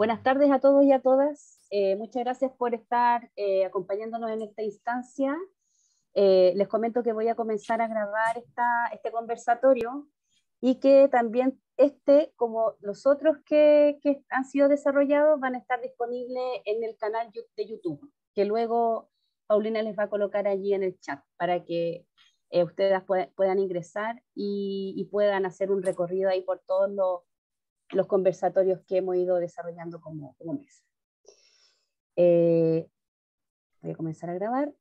Buenas tardes a todos y a todas. Muchas gracias por estar acompañándonos en esta instancia. Les comento que voy a comenzar a grabar este conversatorio y que también como los otros que han sido desarrollados, van a estar disponibles en el canal de YouTube, que luego Paulina les va a colocar allí en el chat para que ustedes puedan ingresar y puedan hacer un recorrido ahí por todos los conversatorios que hemos ido desarrollando como mesa. Voy a comenzar a grabar.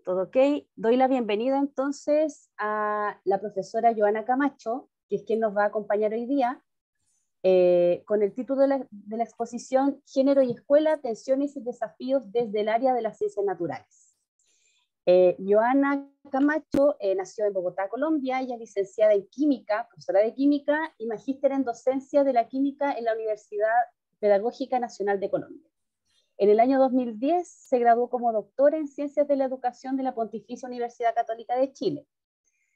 Todo ok. Doy la bienvenida entonces a la profesora Joana Camacho, que es quien nos va a acompañar hoy día, con el título de la exposición Género y Escuela, tensiones y desafíos desde el área de las ciencias naturales. Joana Camacho nació en Bogotá, Colombia. Ella es licenciada en Química, profesora de Química y magíster en Docencia de la Química en la Universidad Pedagógica Nacional de Colombia. En el año 2010 se graduó como doctora en Ciencias de la Educación de la Pontificia Universidad Católica de Chile.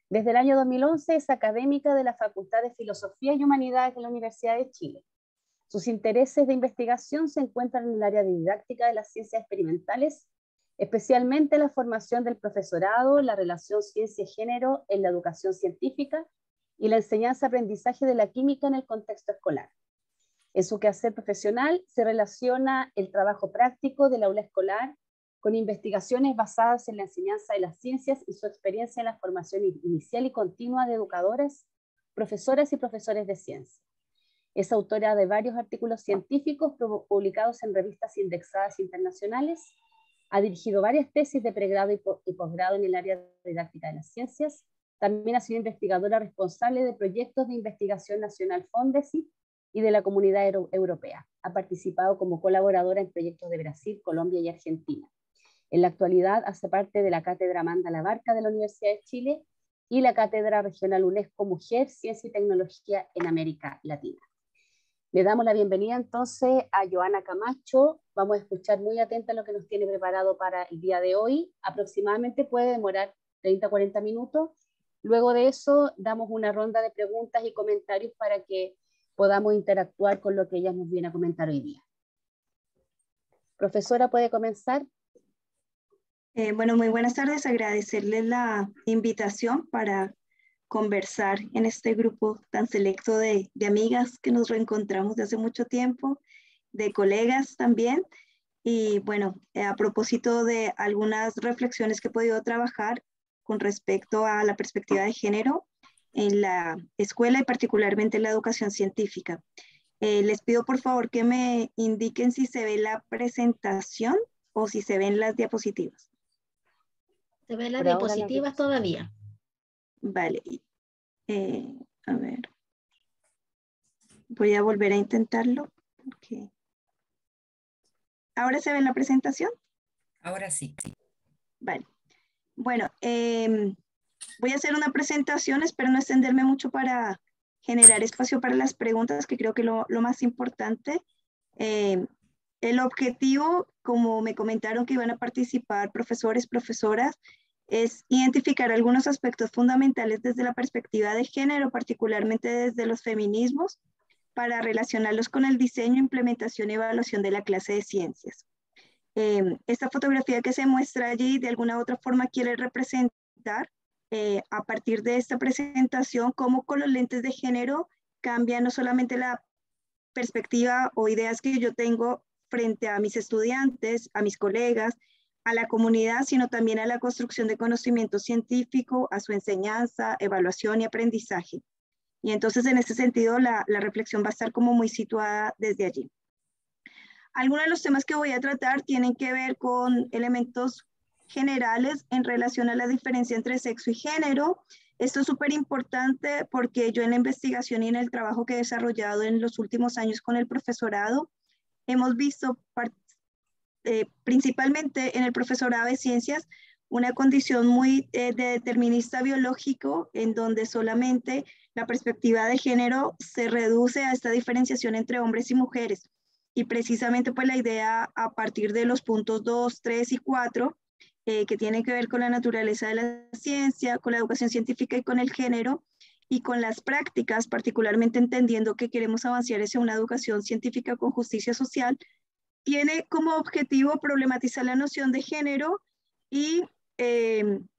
Desde el año 2011 es académica de la Facultad de Filosofía y Humanidades de la Universidad de Chile. Sus intereses de investigación se encuentran en el área de didáctica de las ciencias experimentales, especialmente la formación del profesorado, la relación ciencia-género en la educación científica y la enseñanza-aprendizaje de la química en el contexto escolar. En su quehacer profesional se relaciona el trabajo práctico del aula escolar con investigaciones basadas en la enseñanza de las ciencias y su experiencia en la formación inicial y continua de educadoras, profesoras y profesores de ciencia. Es autora de varios artículos científicos publicados en revistas indexadas internacionales. Ha dirigido varias tesis de pregrado y posgrado en el área de didáctica de las ciencias. También ha sido investigadora responsable de proyectos de investigación nacional Fondesit y de la Comunidad Europea. Ha participado como colaboradora en proyectos de Brasil, Colombia y Argentina. En la actualidad hace parte de la Cátedra Amanda Labarca de la Universidad de Chile y la Cátedra Regional UNESCO Mujer, Ciencia y Tecnología en América Latina. Le damos la bienvenida entonces a Joana Camacho. Vamos a escuchar muy atenta lo que nos tiene preparado para el día de hoy. Aproximadamente puede demorar 30 a 40 minutos. Luego de eso damos una ronda de preguntas y comentarios para que podamos interactuar con lo que ella nos viene a comentar hoy día. Profesora, ¿puede comenzar? Bueno, muy buenas tardes. Agradecerles la invitación para conversar en este grupo tan selecto de amigas que nos reencontramos de hace mucho tiempo, de colegas también. Y bueno, a propósito de algunas reflexiones que he podido trabajar con respecto a la perspectiva de género en la escuela y particularmente en la educación científica. Les pido por favor que me indiquen si se ve la presentación o si se ven las diapositivas. Se ven las diapositivas todavía. Vale. A ver. Voy a volver a intentarlo. Okay. ¿Ahora se ve la presentación? Ahora sí. Vale. Bueno, voy a hacer una presentación. Espero no extenderme mucho para generar espacio para las preguntas, que creo que lo más importante. El objetivo, como me comentaron que iban a participar profesores, profesoras, es identificar algunos aspectos fundamentales desde la perspectiva de género, particularmente desde los feminismos, para relacionarlos con el diseño, implementación y evaluación de la clase de ciencias. Esta fotografía que se muestra allí, de alguna u otra forma, quiere representar, a partir de esta presentación, cómo con los lentes de género cambia no solamente la perspectiva o ideas que yo tengo frente a mis estudiantes, a mis colegas, a la comunidad, sino también a la construcción de conocimiento científico, a su enseñanza, evaluación y aprendizaje. Y entonces, en ese sentido, la reflexión va a estar como muy situada desde allí. Algunos de los temas que voy a tratar tienen que ver con elementos generales en relación a la diferencia entre sexo y género. Esto es súper importante porque yo en la investigación y en el trabajo que he desarrollado en los últimos años con el profesorado, hemos visto principalmente en el profesorado de ciencias una condición muy de determinista biológico, en donde solamente la perspectiva de género se reduce a esta diferenciación entre hombres y mujeres. Y precisamente pues la idea a partir de los puntos 2, 3 y 4, que tienen que ver con la naturaleza de la ciencia, con la educación científica y con el género, y con las prácticas, particularmente entendiendo que queremos avanzar hacia una educación científica con justicia social, tiene como objetivo problematizar la noción de género y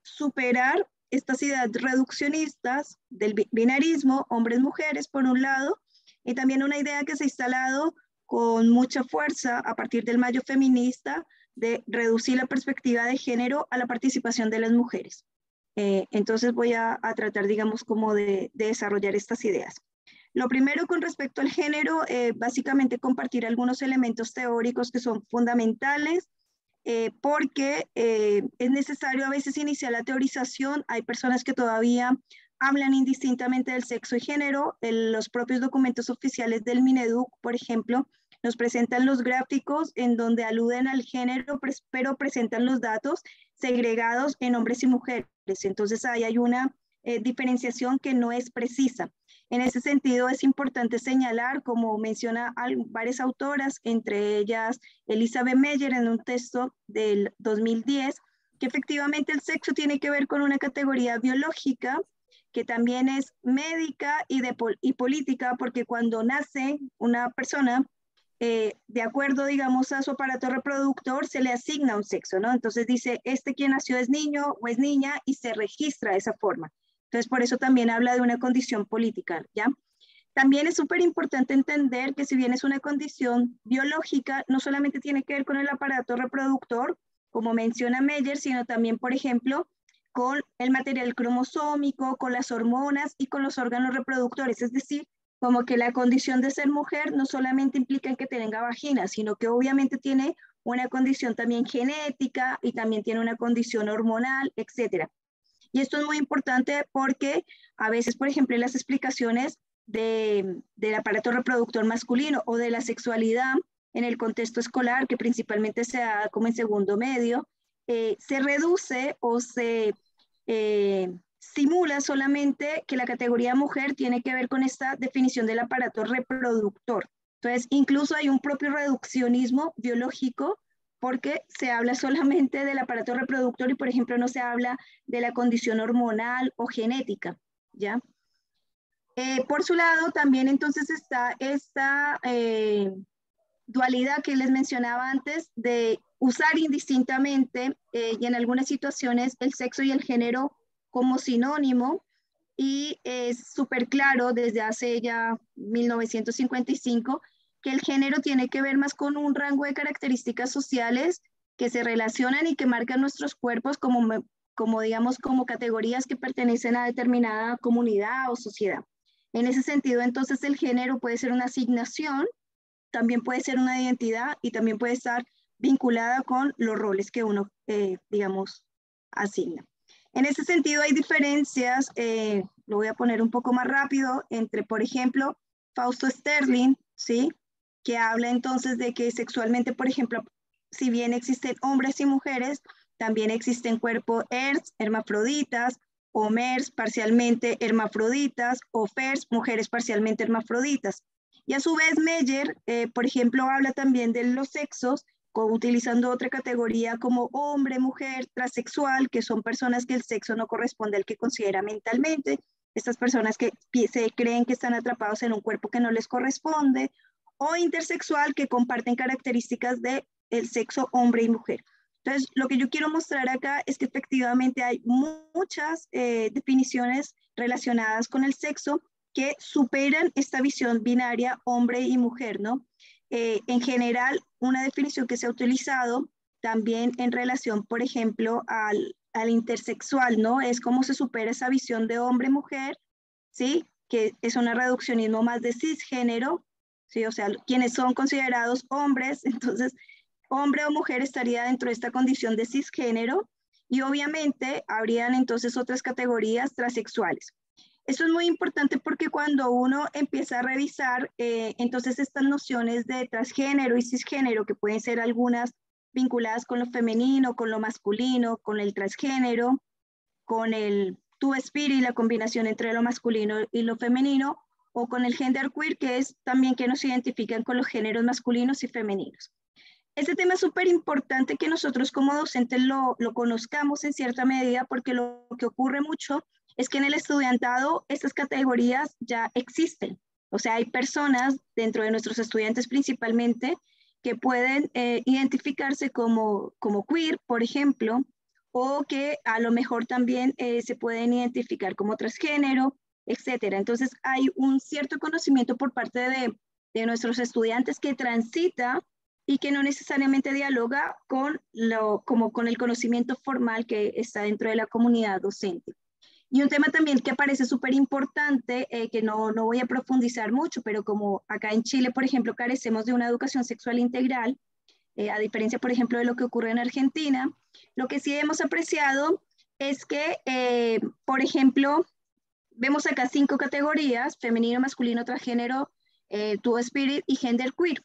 superar estas ideas reduccionistas del binarismo, hombres-mujeres, por un lado, y también una idea que se ha instalado con mucha fuerza a partir del Mayo Feminista de reducir la perspectiva de género a la participación de las mujeres. Entonces voy a tratar, digamos, como de desarrollar estas ideas. Lo primero con respecto al género, básicamente compartir algunos elementos teóricos que son fundamentales, porque es necesario a veces iniciar la teorización. Hay personas que todavía hablan indistintamente del sexo y género. Los propios documentos oficiales del Mineduc, por ejemplo, nos presentan los gráficos en donde aluden al género, pero presentan los datos segregados en hombres y mujeres. Entonces ahí hay una diferenciación que no es precisa. En ese sentido es importante señalar, como menciona varias autoras, entre ellas Elizabeth Meyer en un texto del 2010, que efectivamente el sexo tiene que ver con una categoría biológica, que también es médica y política, porque cuando nace una persona, de acuerdo, digamos, a su aparato reproductor, se le asigna un sexo, ¿no? Entonces dice, quien nació es niño o es niña, y se registra de esa forma. Entonces, por eso también habla de una condición política, ¿ya? También es súper importante entender que si bien es una condición biológica, no solamente tiene que ver con el aparato reproductor, como menciona Meyer, sino también, por ejemplo, con el material cromosómico, con las hormonas y con los órganos reproductores. Es decir, como que la condición de ser mujer no solamente implica que tenga vagina, sino que obviamente tiene una condición también genética y también tiene una condición hormonal, etcétera. Y esto es muy importante porque a veces, por ejemplo, en las explicaciones del aparato reproductor masculino o de la sexualidad en el contexto escolar, que principalmente se da como en segundo medio, se reduce o se simula solamente que la categoría mujer tiene que ver con esta definición del aparato reproductor. Entonces, incluso hay un propio reduccionismo biológico porque se habla solamente del aparato reproductor y, por ejemplo, no se habla de la condición hormonal o genética, ¿ya? Por su lado, también entonces está esta dualidad que les mencionaba antes de usar indistintamente y en algunas situaciones el sexo y el género como sinónimo, y es súper claro desde hace ya 1955 que el género tiene que ver más con un rango de características sociales que se relacionan y que marcan nuestros cuerpos como digamos, como categorías que pertenecen a determinada comunidad o sociedad. En ese sentido, entonces, el género puede ser una asignación, también puede ser una identidad y también puede estar vinculada con los roles que uno, digamos, asigna. En ese sentido hay diferencias, lo voy a poner un poco más rápido, entre, por ejemplo, Fausto Sterling, ¿sí? Que habla entonces de que sexualmente, por ejemplo, si bien existen hombres y mujeres, también existen cuerpos hermafroditas, o MERS parcialmente hermafroditas, o FERS, mujeres parcialmente hermafroditas. Y a su vez Meyer, por ejemplo, habla también de los sexos, utilizando otra categoría como hombre, mujer, transexual, que son personas que el sexo no corresponde al que considera mentalmente, estas personas que se creen que están atrapados en un cuerpo que no les corresponde, o intersexual, que comparten características del sexo hombre y mujer. Entonces, lo que yo quiero mostrar acá es que efectivamente hay muchas definiciones relacionadas con el sexo que superan esta visión binaria hombre y mujer, ¿no? En general, una definición que se ha utilizado también en relación, por ejemplo, al intersexual, ¿no? Es cómo se supera esa visión de hombre-mujer, ¿sí? Que es un reduccionismo más de cisgénero, ¿sí? O sea, quienes son considerados hombres, entonces, hombre o mujer estaría dentro de esta condición de cisgénero, y obviamente habrían entonces otras categorías transexuales. Esto es muy importante porque cuando uno empieza a revisar, entonces estas nociones de transgénero y cisgénero, que pueden ser algunas vinculadas con lo femenino, con lo masculino, con el transgénero, con el two-spirit y la combinación entre lo masculino y lo femenino, o con el genderqueer, que es también que nos identifican con los géneros masculinos y femeninos. Este tema es súper importante que nosotros como docentes lo conozcamos en cierta medida, porque lo que ocurre mucho es que en el estudiantado estas categorías ya existen. O sea, hay personas dentro de nuestros estudiantes principalmente que pueden identificarse como queer, por ejemplo, o que a lo mejor también se pueden identificar como transgénero, etcétera. Entonces hay un cierto conocimiento por parte de nuestros estudiantes que transita y que no necesariamente dialoga con el conocimiento formal que está dentro de la comunidad docente. Y un tema también que parece súper importante, que no voy a profundizar mucho, pero como acá en Chile, por ejemplo, carecemos de una educación sexual integral, a diferencia, por ejemplo, de lo que ocurre en Argentina, lo que sí hemos apreciado es que, por ejemplo, vemos acá 5 categorías: femenino, masculino, transgénero, two spirit y gender queer.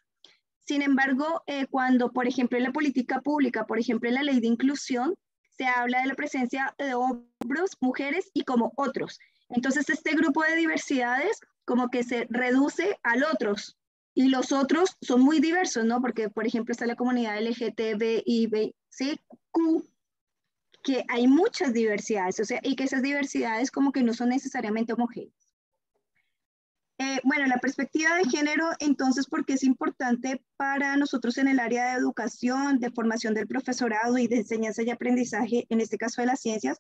Sin embargo, cuando, por ejemplo, en la política pública, por ejemplo, en la ley de inclusión, se habla de la presencia de hombres, mujeres y como otros. Entonces, este grupo de diversidades como que se reduce al otros. Y los otros son muy diversos, ¿no? Porque, por ejemplo, está la comunidad LGTBI, ¿sí? Q, que hay muchas diversidades, o sea, y que esas diversidades como que no son necesariamente homogéneas. Bueno, la perspectiva de género, entonces, ¿por qué es importante para nosotros en el área de educación, de formación del profesorado y de enseñanza y aprendizaje, en este caso de las ciencias?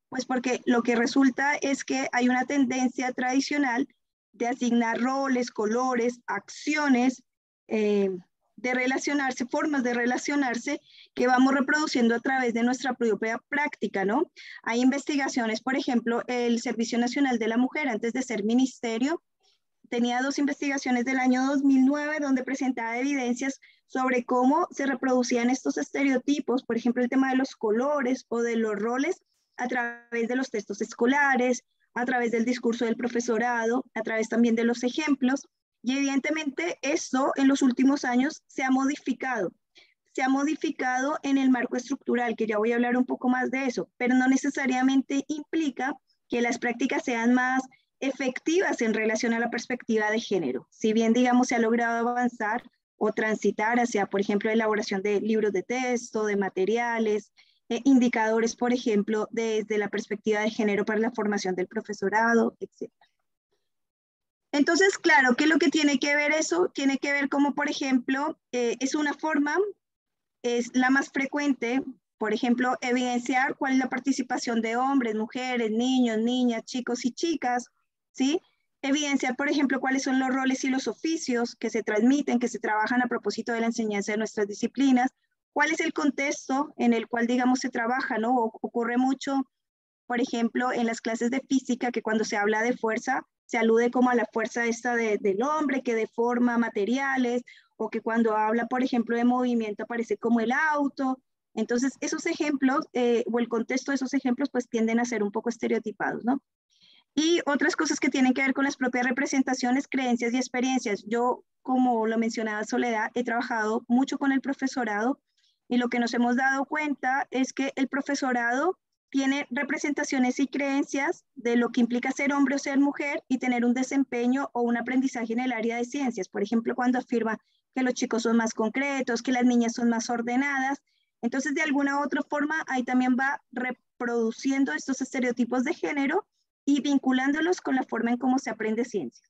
Pues porque lo que resulta es que hay una tendencia tradicional de asignar roles, colores, acciones, de relacionarse, formas de relacionarse que vamos reproduciendo a través de nuestra propia práctica, ¿no? Hay investigaciones, por ejemplo, el Servicio Nacional de la Mujer, antes de ser ministerio, tenía 2 investigaciones del año 2009 donde presentaba evidencias sobre cómo se reproducían estos estereotipos, por ejemplo, el tema de los colores o de los roles a través de los textos escolares, a través del discurso del profesorado, a través también de los ejemplos. Y evidentemente esto en los últimos años se ha modificado. Se ha modificado en el marco estructural, que ya voy a hablar un poco más de eso, pero no necesariamente implica que las prácticas sean más efectivas en relación a la perspectiva de género. Si bien, digamos, se ha logrado avanzar o transitar hacia, por ejemplo, elaboración de libros de texto, de materiales, indicadores, por ejemplo, desde la perspectiva de género para la formación del profesorado, etc. Entonces, claro, ¿qué es lo que tiene que ver eso? Tiene que ver como, por ejemplo, es una forma, es la más frecuente, por ejemplo, evidenciar cuál es la participación de hombres, mujeres, niños, niñas, chicos y chicas, ¿sí? Evidenciar, por ejemplo, cuáles son los roles y los oficios que se transmiten, que se trabajan a propósito de la enseñanza de nuestras disciplinas, cuál es el contexto en el cual, digamos, se trabaja, ¿no? Ocurre mucho, por ejemplo, en las clases de física, que cuando se habla de fuerza, se alude como a la fuerza esta del hombre que deforma materiales, o que cuando habla, por ejemplo, de movimiento aparece como el auto. Entonces, esos ejemplos, o el contexto de esos ejemplos, pues tienden a ser un poco estereotipados, ¿no? Y otras cosas que tienen que ver con las propias representaciones, creencias y experiencias. Yo, como lo mencionaba Soledad, he trabajado mucho con el profesorado y lo que nos hemos dado cuenta es que el profesorado tiene representaciones y creencias de lo que implica ser hombre o ser mujer y tener un desempeño o un aprendizaje en el área de ciencias. Por ejemplo, cuando afirma que los chicos son más concretos, que las niñas son más ordenadas. Entonces, de alguna u otra forma, ahí también va reproduciendo estos estereotipos de género y vinculándolos con la forma en cómo se aprende ciencia.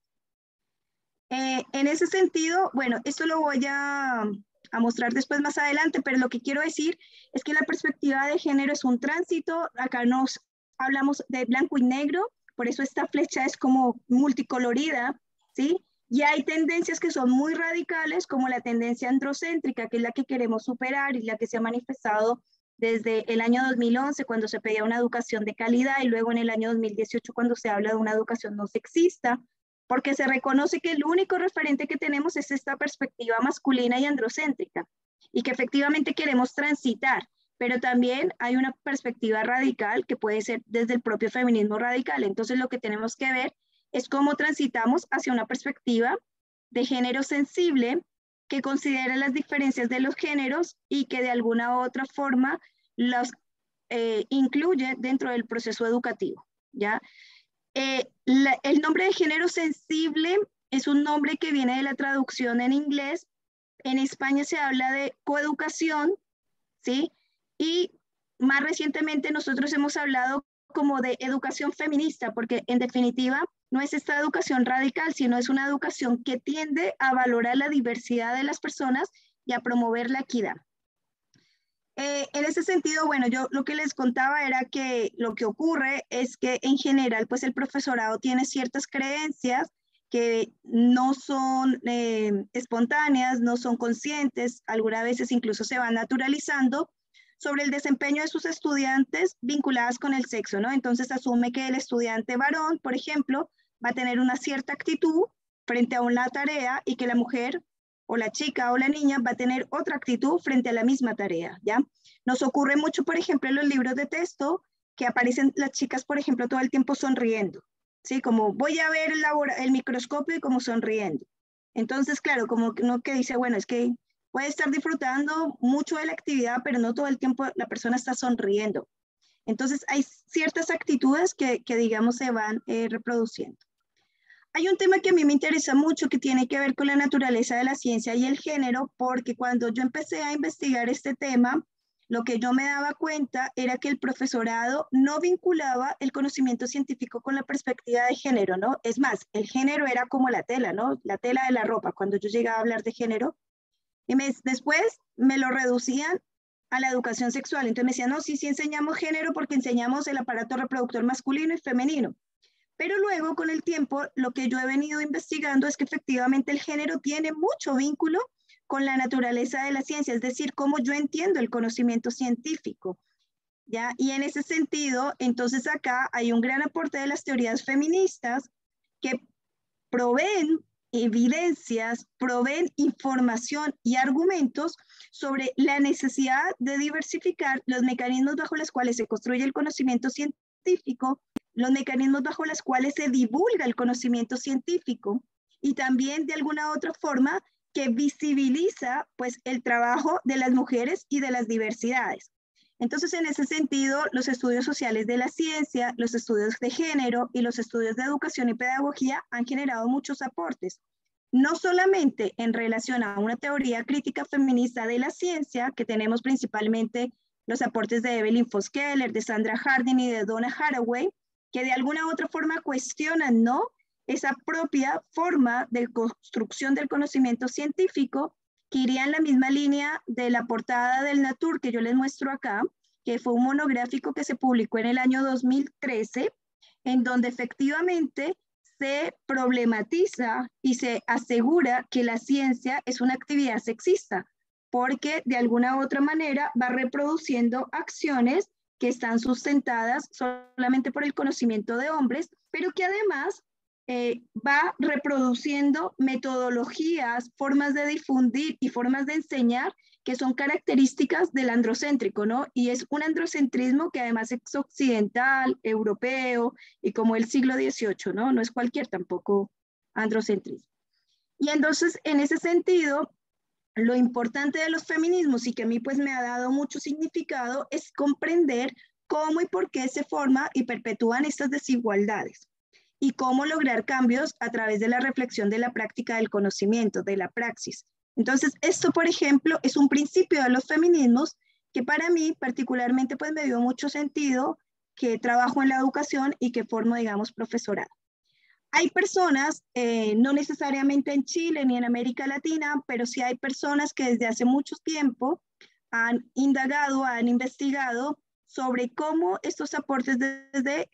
En ese sentido, bueno, esto lo voy a mostrar después más adelante, pero lo que quiero decir es que la perspectiva de género es un tránsito. Acá nos hablamos de blanco y negro, por eso esta flecha es como multicolorida, ¿sí? Y hay tendencias que son muy radicales, como la tendencia androcéntrica, que es la que queremos superar y la que se ha manifestado desde el año 2011, cuando se pedía una educación de calidad, y luego en el año 2018, cuando se habla de una educación no sexista, porque se reconoce que el único referente que tenemos es esta perspectiva masculina y androcéntrica, y que efectivamente queremos transitar, pero también hay una perspectiva radical que puede ser desde el propio feminismo radical. Entonces lo que tenemos que ver es cómo transitamos hacia una perspectiva de género sensible, que considera las diferencias de los géneros y que de alguna u otra forma los incluye dentro del proceso educativo, ¿ya? El nombre de género sensible es un nombre que viene de la traducción en inglés. En España se habla de coeducación, ¿sí? Y más recientemente nosotros hemos hablado como de educación feminista, porque en definitiva no es esta educación radical, sino es una educación que tiende a valorar la diversidad de las personas y a promover la equidad. En ese sentido, bueno, yo lo que les contaba era que lo que ocurre es que en general, pues el profesorado tiene ciertas creencias que no son espontáneas, no son conscientes, algunas veces incluso se van naturalizando sobre el desempeño de sus estudiantes vinculadas con el sexo, ¿no? Entonces asume que el estudiante varón, por ejemplo, va a tener una cierta actitud frente a una tarea y que la mujer o la chica o la niña va a tener otra actitud frente a la misma tarea, ¿ya? Nos ocurre mucho, por ejemplo, en los libros de texto que aparecen las chicas, por ejemplo, todo el tiempo sonriendo, ¿sí? Como voy a ver el microscopio y como sonriendo. Entonces, claro, como uno que dice, bueno, es que puede estar disfrutando mucho de la actividad, pero no todo el tiempo la persona está sonriendo. Entonces, hay ciertas actitudes que digamos, se van reproduciendo. Hay un tema que a mí me interesa mucho que tiene que ver con la naturaleza de la ciencia y el género, porque cuando yo empecé a investigar este tema, lo que yo me daba cuenta era que el profesorado no vinculaba el conocimiento científico con la perspectiva de género, ¿no? Es más, el género era como la tela, ¿no? La tela de la ropa, cuando yo llegaba a hablar de género. Y después me lo reducían a la educación sexual. Entonces me decían, no, sí enseñamos género porque enseñamos el aparato reproductor masculino y femenino. Pero luego, con el tiempo, lo que yo he venido investigando es que efectivamente el género tiene mucho vínculo con la naturaleza de la ciencia, es decir, cómo yo entiendo el conocimiento científico, ¿ya? Y en ese sentido, entonces acá hay un gran aporte de las teorías feministas que proveen evidencias, proveen información y argumentos sobre la necesidad de diversificar los mecanismos bajo los cuales se construye el conocimiento científico, los mecanismos bajo los cuales se divulga el conocimiento científico y también de alguna otra forma que visibiliza pues el trabajo de las mujeres y de las diversidades. Entonces, en ese sentido, los estudios sociales de la ciencia, los estudios de género y los estudios de educación y pedagogía han generado muchos aportes, no solamente en relación a una teoría crítica feminista de la ciencia, que tenemos principalmente los aportes de Evelyn Foss-Keller, de Sandra Harding y de Donna Haraway, que de alguna u otra forma cuestionan, ¿no?, esa propia forma de construcción del conocimiento científico, que iría en la misma línea de la portada del Nature que yo les muestro acá, que fue un monográfico que se publicó en el año 2013, en donde efectivamente se problematiza y se asegura que la ciencia es una actividad sexista, porque de alguna u otra manera va reproduciendo acciones que están sustentadas solamente por el conocimiento de hombres, pero que además va reproduciendo metodologías, formas de difundir y formas de enseñar que son características del androcéntrico, ¿no? Y es un androcentrismo que además es occidental, europeo y como el siglo XVIII, ¿no? No es cualquier tampoco androcentrismo. Y entonces, en ese sentido, lo importante de los feminismos y que a mí pues me ha dado mucho significado es comprender cómo y por qué se forman y perpetúan estas desigualdades y cómo lograr cambios a través de la reflexión de la práctica del conocimiento, de la praxis. Entonces, esto, por ejemplo, es un principio de los feminismos que para mí particularmente pues me dio mucho sentido, que trabajo en la educación y que formo, digamos, profesorado. Hay personas, no necesariamente en Chile ni en América Latina, pero sí hay personas que desde hace mucho tiempo han indagado, han investigado sobre cómo estos aportes desde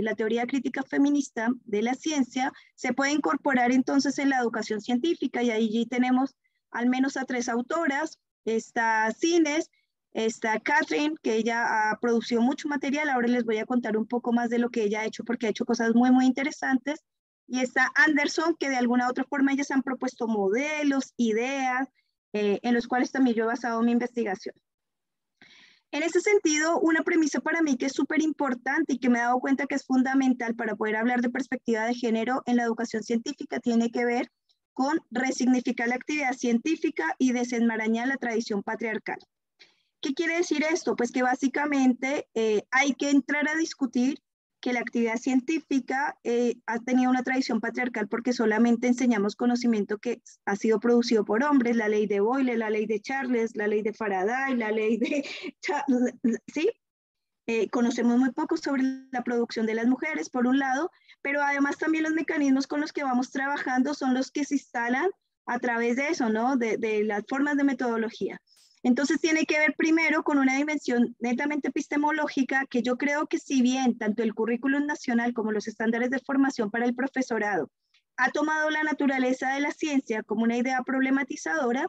la teoría crítica feminista de la ciencia se pueden incorporar entonces en la educación científica, y allí tenemos al menos a 3 autoras. Está Cines, está Catherine, que ella ha producido mucho material, ahora les voy a contar un poco más de lo que ella ha hecho, porque ha hecho cosas muy, muy interesantes, y está Anderson, que de alguna u otra forma ellas han propuesto modelos, ideas, en los cuales también yo he basado mi investigación. En ese sentido, una premisa para mí que es súper importante y que me he dado cuenta que es fundamental para poder hablar de perspectiva de género en la educación científica tiene que ver con resignificar la actividad científica y desenmarañar la tradición patriarcal. ¿Qué quiere decir esto? Pues que básicamente hay que entrar a discutir que la actividad científica ha tenido una tradición patriarcal porque solamente enseñamos conocimiento que ha sido producido por hombres, la ley de Boyle, la ley de Charles, la ley de Faraday, la ley de... ¿sí? conocemos muy poco sobre la producción de las mujeres, por un lado, pero además también los mecanismos con los que vamos trabajando son los que se instalan a través de eso, ¿no? De las formas de metodología. Entonces tiene que ver primero con una dimensión netamente epistemológica que yo creo que si bien tanto el currículum nacional como los estándares de formación para el profesorado ha tomado la naturaleza de la ciencia como una idea problematizadora,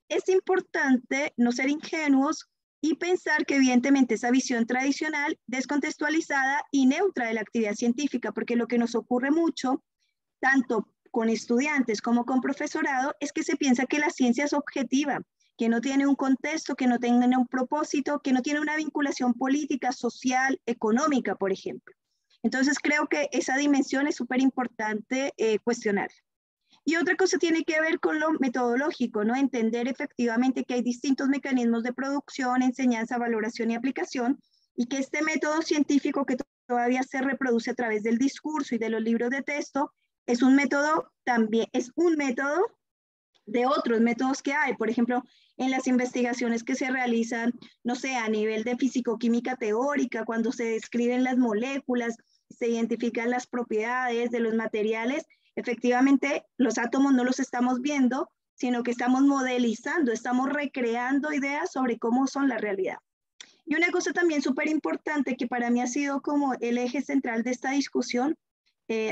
es importante no ser ingenuos y pensar que evidentemente esa visión tradicional, descontextualizada y neutra de la actividad científica, porque lo que nos ocurre mucho, tanto con estudiantes como con profesorado, es que se piensa que la ciencia es objetiva, que no tiene un contexto, que no tenga un propósito, que no tiene una vinculación política, social, económica, por ejemplo. Entonces creo que esa dimensión es súper importante cuestionar. Y otra cosa tiene que ver con lo metodológico, ¿no? Entender efectivamente que hay distintos mecanismos de producción, enseñanza, valoración y aplicación, y que este método científico que todavía se reproduce a través del discurso y de los libros de texto, es un método también, es un método de otros métodos que hay. Por ejemplo, en las investigaciones que se realizan, no sé, a nivel de fisicoquímica teórica, cuando se describen las moléculas, se identifican las propiedades de los materiales, efectivamente los átomos no los estamos viendo, sino que estamos modelizando, estamos recreando ideas sobre cómo son la realidad. Y una cosa también súper importante que para mí ha sido como el eje central de esta discusión,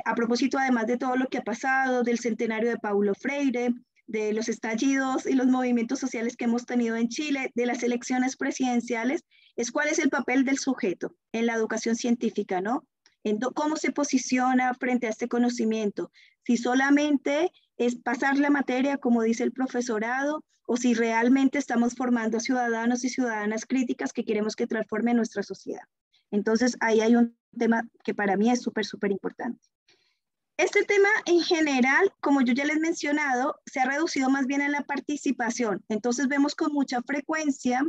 a propósito además de todo lo que ha pasado, del centenario de Paulo Freire, de los estallidos y los movimientos sociales que hemos tenido en Chile, de las elecciones presidenciales, es cuál es el papel del sujeto en la educación científica, ¿no? Cómo se posiciona frente a este conocimiento, si solamente es pasar la materia, como dice el profesorado, o si realmente estamos formando a ciudadanos y ciudadanas críticas que queremos que transformen nuestra sociedad. Entonces, ahí hay un tema que para mí es súper, súper importante. Este tema en general, como yo ya les he mencionado, se ha reducido más bien en la participación. Entonces vemos con mucha frecuencia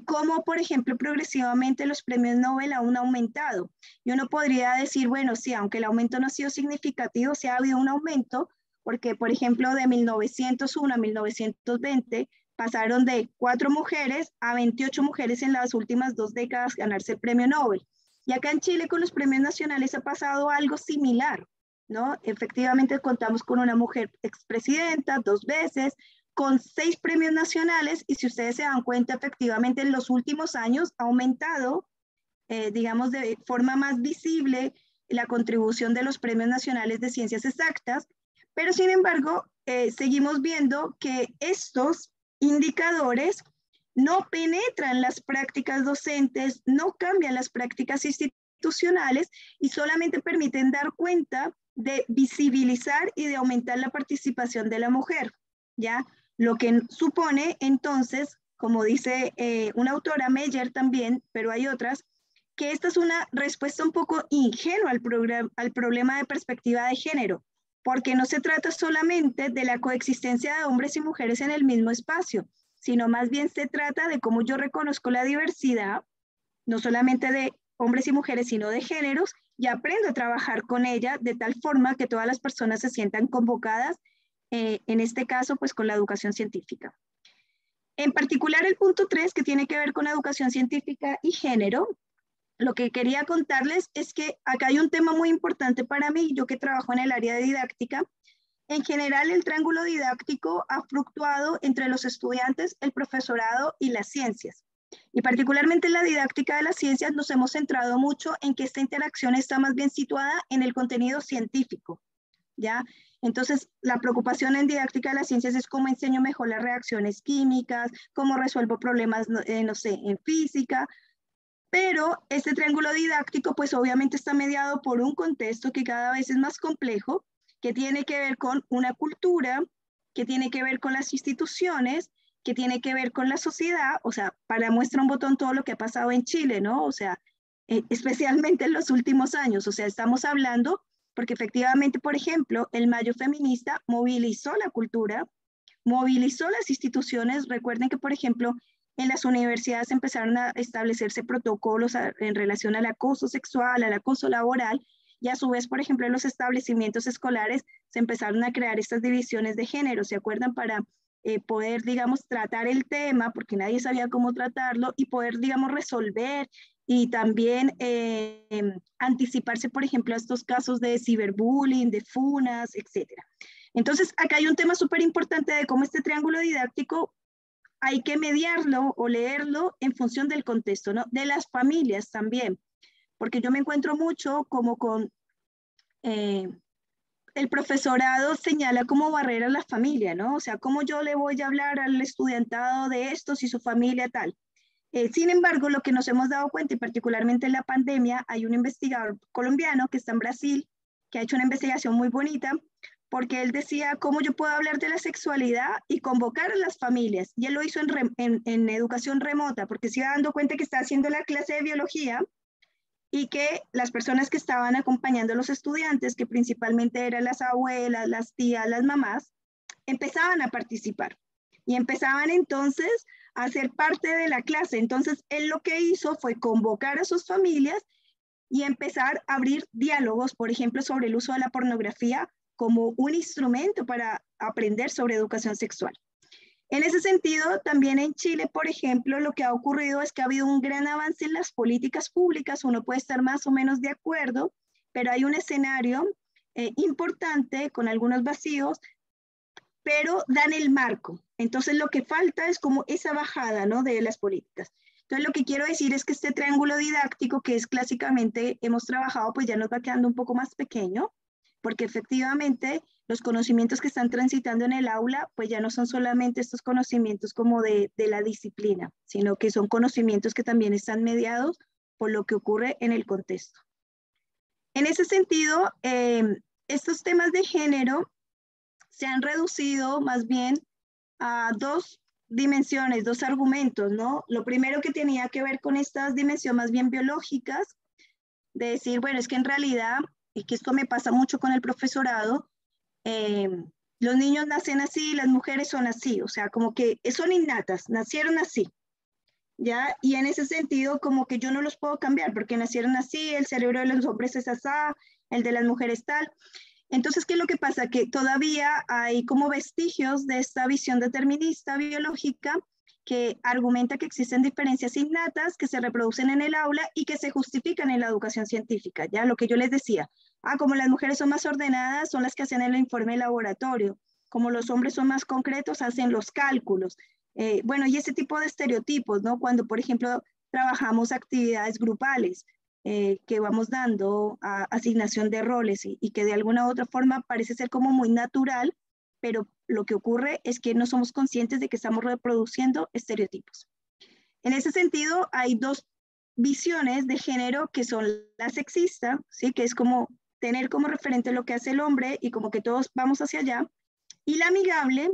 cómo, por ejemplo, progresivamente los premios Nobel han aumentado. Y uno podría decir, bueno, sí, aunque el aumento no ha sido significativo, sí ha habido un aumento, porque, por ejemplo, de 1901 a 1920 pasaron de 4 mujeres a 28 mujeres en las últimas 2 décadas ganarse el premio Nobel. Y acá en Chile con los premios nacionales ha pasado algo similar, ¿no? Efectivamente contamos con una mujer expresidenta 2 veces, con 6 premios nacionales, y si ustedes se dan cuenta, efectivamente en los últimos años ha aumentado, digamos, de forma más visible la contribución de los premios nacionales de ciencias exactas, pero sin embargo, seguimos viendo que estos indicadores no penetran las prácticas docentes, no cambian las prácticas institucionales y solamente permiten dar cuenta de visibilizar y de aumentar la participación de la mujer, ¿ya? Lo que supone entonces, como dice una autora, Meyer también, pero hay otras, que esta es una respuesta un poco ingenua al problema de perspectiva de género, porque no se trata solamente de la coexistencia de hombres y mujeres en el mismo espacio, sino más bien se trata de cómo yo reconozco la diversidad, no solamente de hombres y mujeres, sino de géneros, y aprendo a trabajar con ella de tal forma que todas las personas se sientan convocadas, en este caso, pues con la educación científica. En particular, el punto 3, que tiene que ver con educación científica y género, lo que quería contarles es que acá hay un tema muy importante para mí, yo que trabajo en el área de didáctica. En general, el triángulo didáctico ha fluctuado entre los estudiantes, el profesorado y las ciencias. Y particularmente en la didáctica de las ciencias nos hemos centrado mucho en que esta interacción está más bien situada en el contenido científico, ¿ya? Entonces, la preocupación en didáctica de las ciencias es cómo enseño mejor las reacciones químicas, cómo resuelvo problemas, no sé, en física, pero este triángulo didáctico, pues obviamente está mediado por un contexto que cada vez es más complejo, que tiene que ver con una cultura, que tiene que ver con las instituciones, que tiene que ver con la sociedad, o sea, para muestra un botón todo lo que ha pasado en Chile, ¿no? O sea, especialmente en los últimos años, o sea, estamos hablando, porque efectivamente, por ejemplo, el Mayo Feminista movilizó la cultura, movilizó las instituciones. Recuerden que, por ejemplo, en las universidades empezaron a establecerse protocolos en relación al acoso sexual, al acoso laboral, y a su vez, por ejemplo, en los establecimientos escolares se empezaron a crear estas divisiones de género, ¿se acuerdan? Para poder, digamos, tratar el tema, porque nadie sabía cómo tratarlo, y poder, digamos, resolver y también anticiparse, por ejemplo, a estos casos de ciberbullying, de funas, etc. Entonces, acá hay un tema súper importante de cómo este triángulo didáctico hay que mediarlo o leerlo en función del contexto, ¿no? De las familias también, porque yo me encuentro mucho como con el profesorado señala como barrera a la familia, ¿no? O sea, ¿cómo yo le voy a hablar al estudiantado de esto si su familia tal? Sin embargo, lo que nos hemos dado cuenta, y particularmente en la pandemia, hay un investigador colombiano que está en Brasil, que ha hecho una investigación muy bonita, porque él decía cómo yo puedo hablar de la sexualidad y convocar a las familias. Y él lo hizo en educación remota, porque se iba dando cuenta que está haciendo la clase de biología y que las personas que estaban acompañando a los estudiantes, que principalmente eran las abuelas, las tías, las mamás, empezaban a participar y empezaban entonces a ser parte de la clase. Entonces, él lo que hizo fue convocar a sus familias y empezar a abrir diálogos, por ejemplo, sobre el uso de la pornografía como un instrumento para aprender sobre educación sexual. En ese sentido, también en Chile, por ejemplo, lo que ha ocurrido es que ha habido un gran avance en las políticas públicas. Uno puede estar más o menos de acuerdo, pero hay un escenario importante con algunos vacíos, pero dan el marco. Entonces, lo que falta es como esa bajada, ¿no?, de las políticas. Entonces, lo que quiero decir es que este triángulo didáctico, que es clásicamente hemos trabajado, pues ya nos va quedando un poco más pequeño, porque efectivamente los conocimientos que están transitando en el aula, pues ya no son solamente estos conocimientos como de la disciplina, sino que son conocimientos que también están mediados por lo que ocurre en el contexto. En ese sentido, estos temas de género se han reducido más bien a dos dimensiones, dos argumentos, ¿no? Lo primero que tenía que ver con estas dimensiones más bien biológicas, de decir, bueno, es que en realidad, y que esto me pasa mucho con el profesorado, los niños nacen así, las mujeres son así, o sea, como que son innatas, nacieron así, ¿ya? Y en ese sentido, como que yo no los puedo cambiar, porque nacieron así, el cerebro de los hombres es así, el de las mujeres tal. Entonces, ¿qué es lo que pasa? Que todavía hay como vestigios de esta visión determinista biológica que argumenta que existen diferencias innatas que se reproducen en el aula y que se justifican en la educación científica, ¿ya? Lo que yo les decía, como las mujeres son más ordenadas, son las que hacen el informe de laboratorio, como los hombres son más concretos, hacen los cálculos. Bueno, y ese tipo de estereotipos, ¿no? Cuando, por ejemplo, trabajamos actividades grupales, que vamos dando a asignación de roles y que de alguna u otra forma parece ser como muy natural, pero lo que ocurre es que no somos conscientes de que estamos reproduciendo estereotipos. En ese sentido, hay dos visiones de género que son la sexista, ¿sí?, que es como tener como referente lo que hace el hombre y como que todos vamos hacia allá, y la amigable,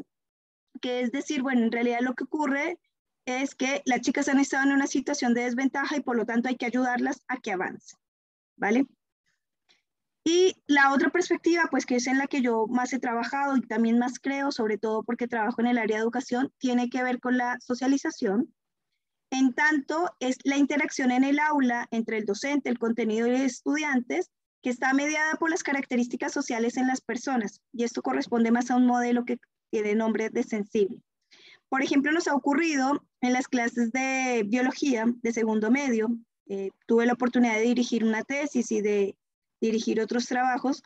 que es decir, bueno, en realidad lo que ocurre es que las chicas han estado en una situación de desventaja y por lo tanto hay que ayudarlas a que avancen, ¿vale? Y la otra perspectiva, pues que es en la que yo más he trabajado y también más creo, sobre todo porque trabajo en el área de educación, tiene que ver con la socialización. En tanto, es la interacción en el aula entre el docente, el contenido y los estudiantes, que está mediada por las características sociales en las personas. Y esto corresponde más a un modelo que tiene nombre de sensible. Por ejemplo, nos ha ocurrido en las clases de biología de segundo medio, tuve la oportunidad de dirigir una tesis y de dirigir otros trabajos,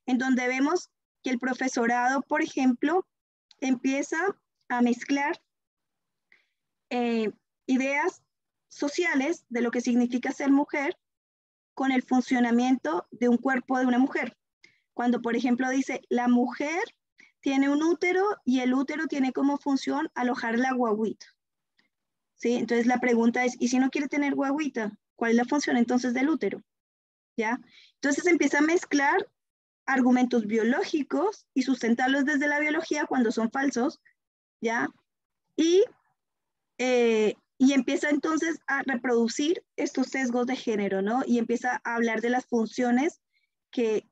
en donde vemos que el profesorado, por ejemplo, empieza a mezclar ideas sociales de lo que significa ser mujer con el funcionamiento de un cuerpo de una mujer. Cuando, por ejemplo, dice, la mujer tiene un útero y el útero tiene como función alojar la guagüita. ¿Sí? Entonces la pregunta es, ¿y si no quiere tener guagüita? ¿Cuál es la función entonces del útero? ¿Ya? Entonces empieza a mezclar argumentos biológicos y sustentarlos desde la biología cuando son falsos, ¿ya? Y empieza entonces a reproducir estos sesgos de género, ¿no? Y empieza a hablar de las funciones que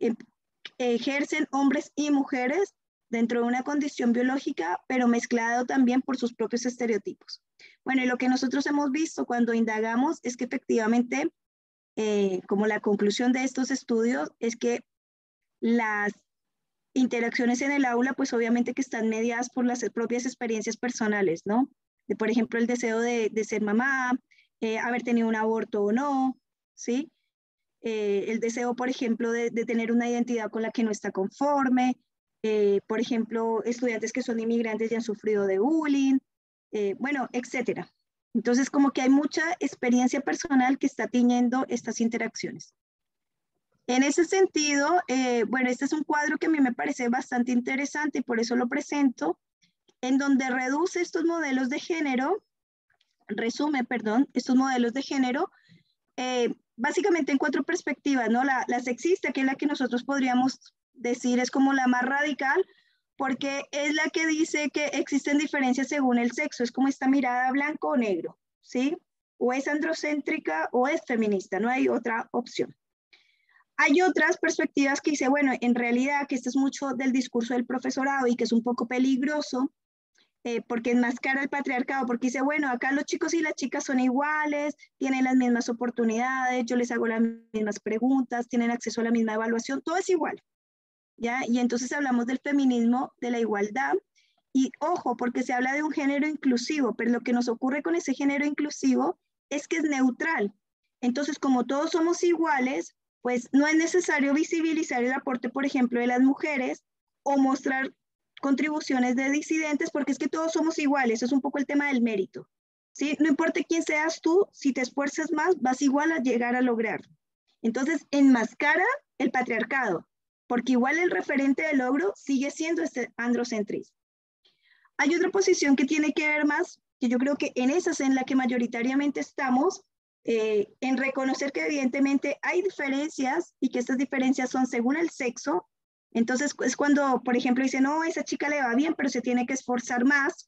ejercen hombres y mujeres dentro de una condición biológica, pero mezclado también por sus propios estereotipos. Bueno, y lo que nosotros hemos visto cuando indagamos es que efectivamente, como la conclusión de estos estudios, es que las interacciones en el aula, pues obviamente que están mediadas por las propias experiencias personales, ¿no? De, por ejemplo, el deseo de ser mamá, haber tenido un aborto o no, ¿sí? El deseo, por ejemplo, de tener una identidad con la que no está conforme, por ejemplo, estudiantes que son inmigrantes y han sufrido de bullying, bueno, etcétera. Entonces, como que hay mucha experiencia personal que está tiñendo estas interacciones. En ese sentido, bueno, este es un cuadro que a mí me parece bastante interesante y por eso lo presento, en donde reduce estos modelos de género, resume, perdón, estos modelos de género, básicamente en 4 perspectivas, ¿no? La sexista, que es la que nosotros podríamos decir es como la más radical, porque es la que dice que existen diferencias según el sexo, es como esta mirada blanco o negro, ¿sí? O es androcéntrica o es feminista, no hay otra opción. Hay otras perspectivas que dice, bueno, en realidad que esto es mucho del discurso del profesorado y que es un poco peligroso, porque enmascara el patriarcado, porque dice, bueno, acá los chicos y las chicas son iguales, tienen las mismas oportunidades, yo les hago las mismas preguntas, tienen acceso a la misma evaluación, todo es igual, ¿ya? Y entonces hablamos del feminismo, de la igualdad, y ojo, porque se habla de un género inclusivo, pero lo que nos ocurre con ese género inclusivo es que es neutral. Entonces, como todos somos iguales, pues no es necesario visibilizar el aporte, por ejemplo, de las mujeres o mostrar contribuciones de disidentes, porque es que todos somos iguales, es un poco el tema del mérito, ¿sí? No importa quién seas tú, si te esfuerzas más, vas igual a llegar a lograrlo. Entonces, enmascara el patriarcado, porque igual el referente del logro sigue siendo este androcentrismo. Hay otra posición que tiene que ver más, que yo creo que en esa es en la que mayoritariamente estamos, en reconocer que evidentemente hay diferencias y que estas diferencias son según el sexo. Entonces es cuando, por ejemplo, dicen, no, esa chica le va bien, pero se tiene que esforzar más.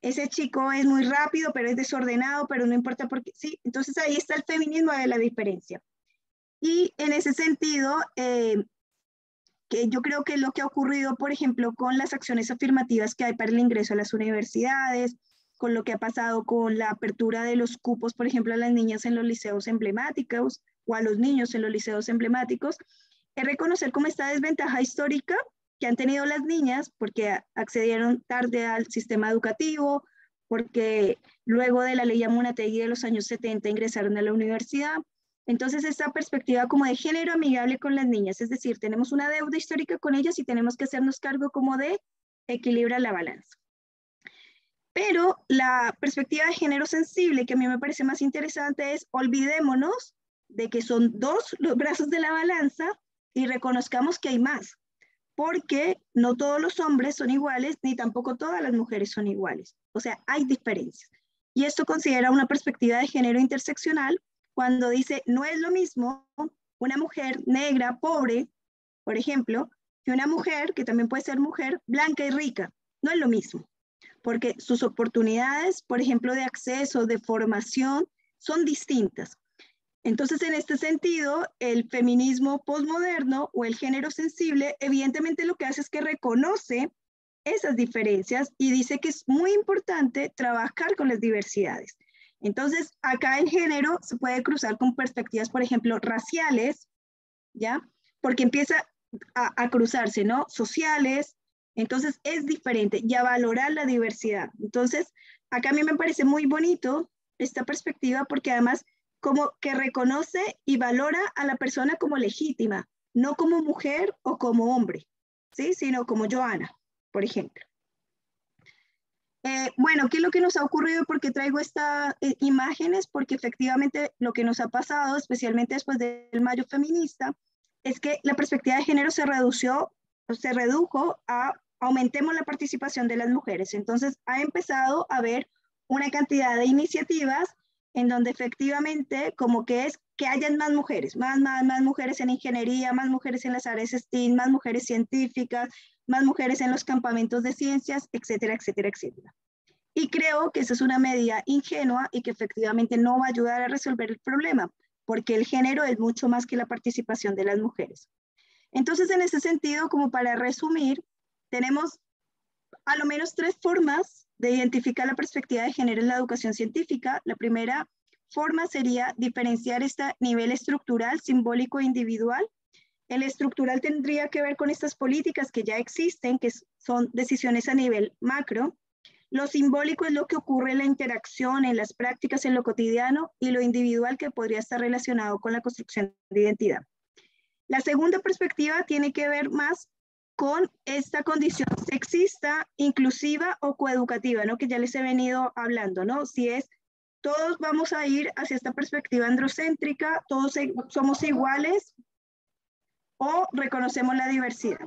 Ese chico es muy rápido, pero es desordenado, pero no importa por qué. Sí, entonces ahí está el feminismo de la diferencia. Y en ese sentido, que yo creo que lo que ha ocurrido, por ejemplo, con las acciones afirmativas que hay para el ingreso a las universidades, con lo que ha pasado con la apertura de los cupos, por ejemplo, a las niñas en los liceos emblemáticos o a los niños en los liceos emblemáticos, es reconocer como esta desventaja histórica que han tenido las niñas porque accedieron tarde al sistema educativo, porque luego de la ley Yamunategui de los años 70 ingresaron a la universidad. Entonces, esta perspectiva como de género amigable con las niñas, es decir, tenemos una deuda histórica con ellas y tenemos que hacernos cargo como de equilibrar la balanza. Pero la perspectiva de género sensible, que a mí me parece más interesante, es olvidémonos de que son 2 los brazos de la balanza y reconozcamos que hay más, porque no todos los hombres son iguales, ni tampoco todas las mujeres son iguales. O sea, hay diferencias. Y esto considera una perspectiva de género interseccional cuando dice, no es lo mismo una mujer negra, pobre, por ejemplo, que una mujer, que también puede ser mujer, blanca y rica. No es lo mismo, porque sus oportunidades, por ejemplo, de acceso, de formación, son distintas. Entonces, en este sentido, el feminismo postmoderno o el género sensible, evidentemente lo que hace es que reconoce esas diferencias y dice que es muy importante trabajar con las diversidades. Entonces, acá el género se puede cruzar con perspectivas, por ejemplo, raciales, ¿ya? Porque empieza a cruzarse, ¿no? Sociales, entonces es diferente y a valorar la diversidad. Entonces, acá a mí me parece muy bonito esta perspectiva porque además como que reconoce y valora a la persona como legítima, no como mujer o como hombre, ¿sí? Sino como Joana, por ejemplo. Bueno, ¿qué es lo que nos ha ocurrido? ¿Por qué traigo estas imágenes? Porque efectivamente lo que nos ha pasado, especialmente después del Mayo Feminista, es que la perspectiva de género se redujo a aumentemos la participación de las mujeres. Entonces ha empezado a haber una cantidad de iniciativas en donde efectivamente como que es que hayan más mujeres, más mujeres en ingeniería, más mujeres en las áreas STEAM, más mujeres científicas, más mujeres en los campamentos de ciencias, etcétera, etcétera, etcétera. Y creo que esa es una medida ingenua y que efectivamente no va a ayudar a resolver el problema, porque el género es mucho más que la participación de las mujeres. Entonces, en ese sentido, como para resumir, tenemos a lo menos 3 formas de identificar la perspectiva de género en la educación científica. La primera forma sería diferenciar este nivel estructural, simbólico e individual. El estructural tendría que ver con estas políticas que ya existen, que son decisiones a nivel macro. Lo simbólico es lo que ocurre en la interacción, en las prácticas, en lo cotidiano, y lo individual que podría estar relacionado con la construcción de identidad. La segunda perspectiva tiene que ver más con esta condición sexista, inclusiva o coeducativa, ¿no? Que ya les he venido hablando, ¿no? Si es, todos vamos a ir hacia esta perspectiva androcéntrica, todos somos iguales o reconocemos la diversidad.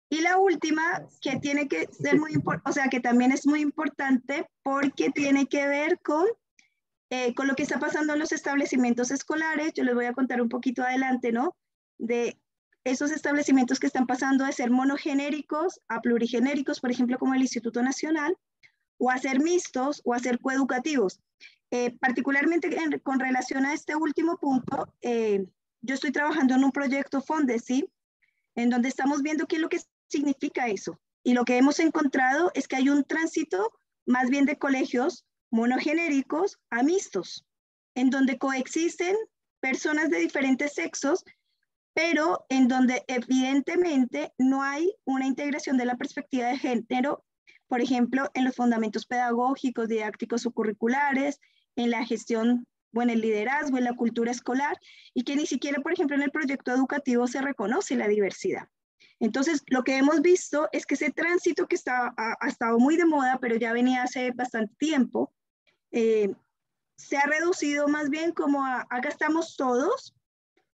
Y la última, que tiene que ser muy importante, o sea, que también es muy importante porque tiene que ver con lo que está pasando en los establecimientos escolares. Yo les voy a contar un poquito adelante, ¿no? De esos establecimientos que están pasando de ser monogenéricos a plurigenéricos, por ejemplo, como el Instituto Nacional, o a ser mixtos o a ser coeducativos. Particularmente con relación a este último punto, yo estoy trabajando en un proyecto Fondesi, en donde estamos viendo qué es lo que significa eso. Y lo que hemos encontrado es que hay un tránsito más bien de colegios monogenéricos a mixtos, en donde coexisten personas de diferentes sexos, pero en donde evidentemente no hay una integración de la perspectiva de género, por ejemplo, en los fundamentos pedagógicos, didácticos o curriculares, en la gestión o en el liderazgo, en la cultura escolar, y que ni siquiera, por ejemplo, en el proyecto educativo se reconoce la diversidad. Entonces, lo que hemos visto es que ese tránsito que ha estado muy de moda, pero ya venía hace bastante tiempo, se ha reducido más bien como acá estamos todos,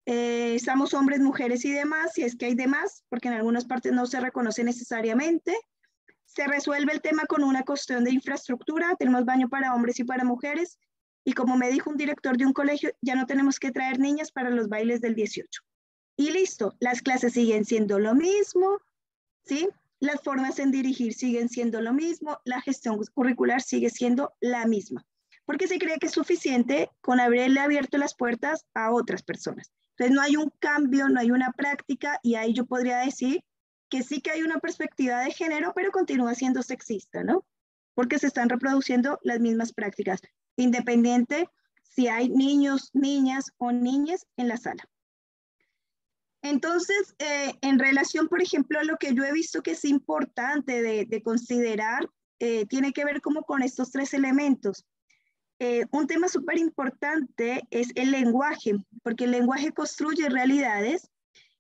estamos hombres, mujeres y demás, si es que hay demás, porque en algunas partes no se reconoce necesariamente. Se resuelve el tema con una cuestión de infraestructura, tenemos baño para hombres y para mujeres, y como me dijo un director de un colegio, ya no tenemos que traer niñas para los bailes del 18. Y listo, las clases siguen siendo lo mismo, ¿sí? Las formas en dirigir siguen siendo lo mismo, la gestión curricular sigue siendo la misma, porque se cree que es suficiente con haberle abierto las puertas a otras personas. Entonces no hay un cambio, no hay una práctica, y ahí yo podría decir que sí que hay una perspectiva de género, pero continúa siendo sexista, ¿no? Porque se están reproduciendo las mismas prácticas, independiente si hay niños, niñas o niñas en la sala. Entonces, en relación, por ejemplo, a lo que yo he visto que es importante de considerar, tiene que ver como con estos tres elementos. Un tema súper importante es el lenguaje, porque el lenguaje construye realidades,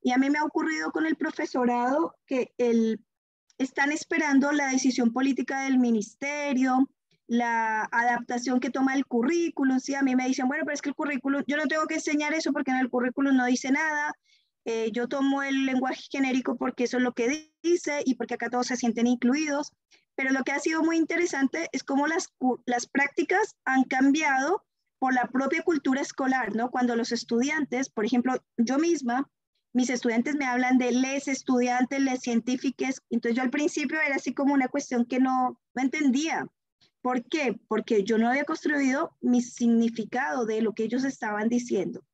y a mí me ha ocurrido con el profesorado que están esperando la decisión política del ministerio, la adaptación que toma el currículum. Sí, a mí me dicen, bueno, pero es que el currículum, yo no tengo que enseñar eso porque en el currículum no dice nada. Yo tomo el lenguaje genérico porque eso es lo que dice y porque acá todos se sienten incluidos. Pero lo que ha sido muy interesante es cómo las prácticas han cambiado por la propia cultura escolar, ¿no? Cuando los estudiantes, por ejemplo, yo misma, mis estudiantes me hablan de les estudiantes, les científicos, entonces yo al principio era así como una cuestión que no entendía. ¿Por qué? Porque yo no había construido mi significado de lo que ellos estaban diciendo.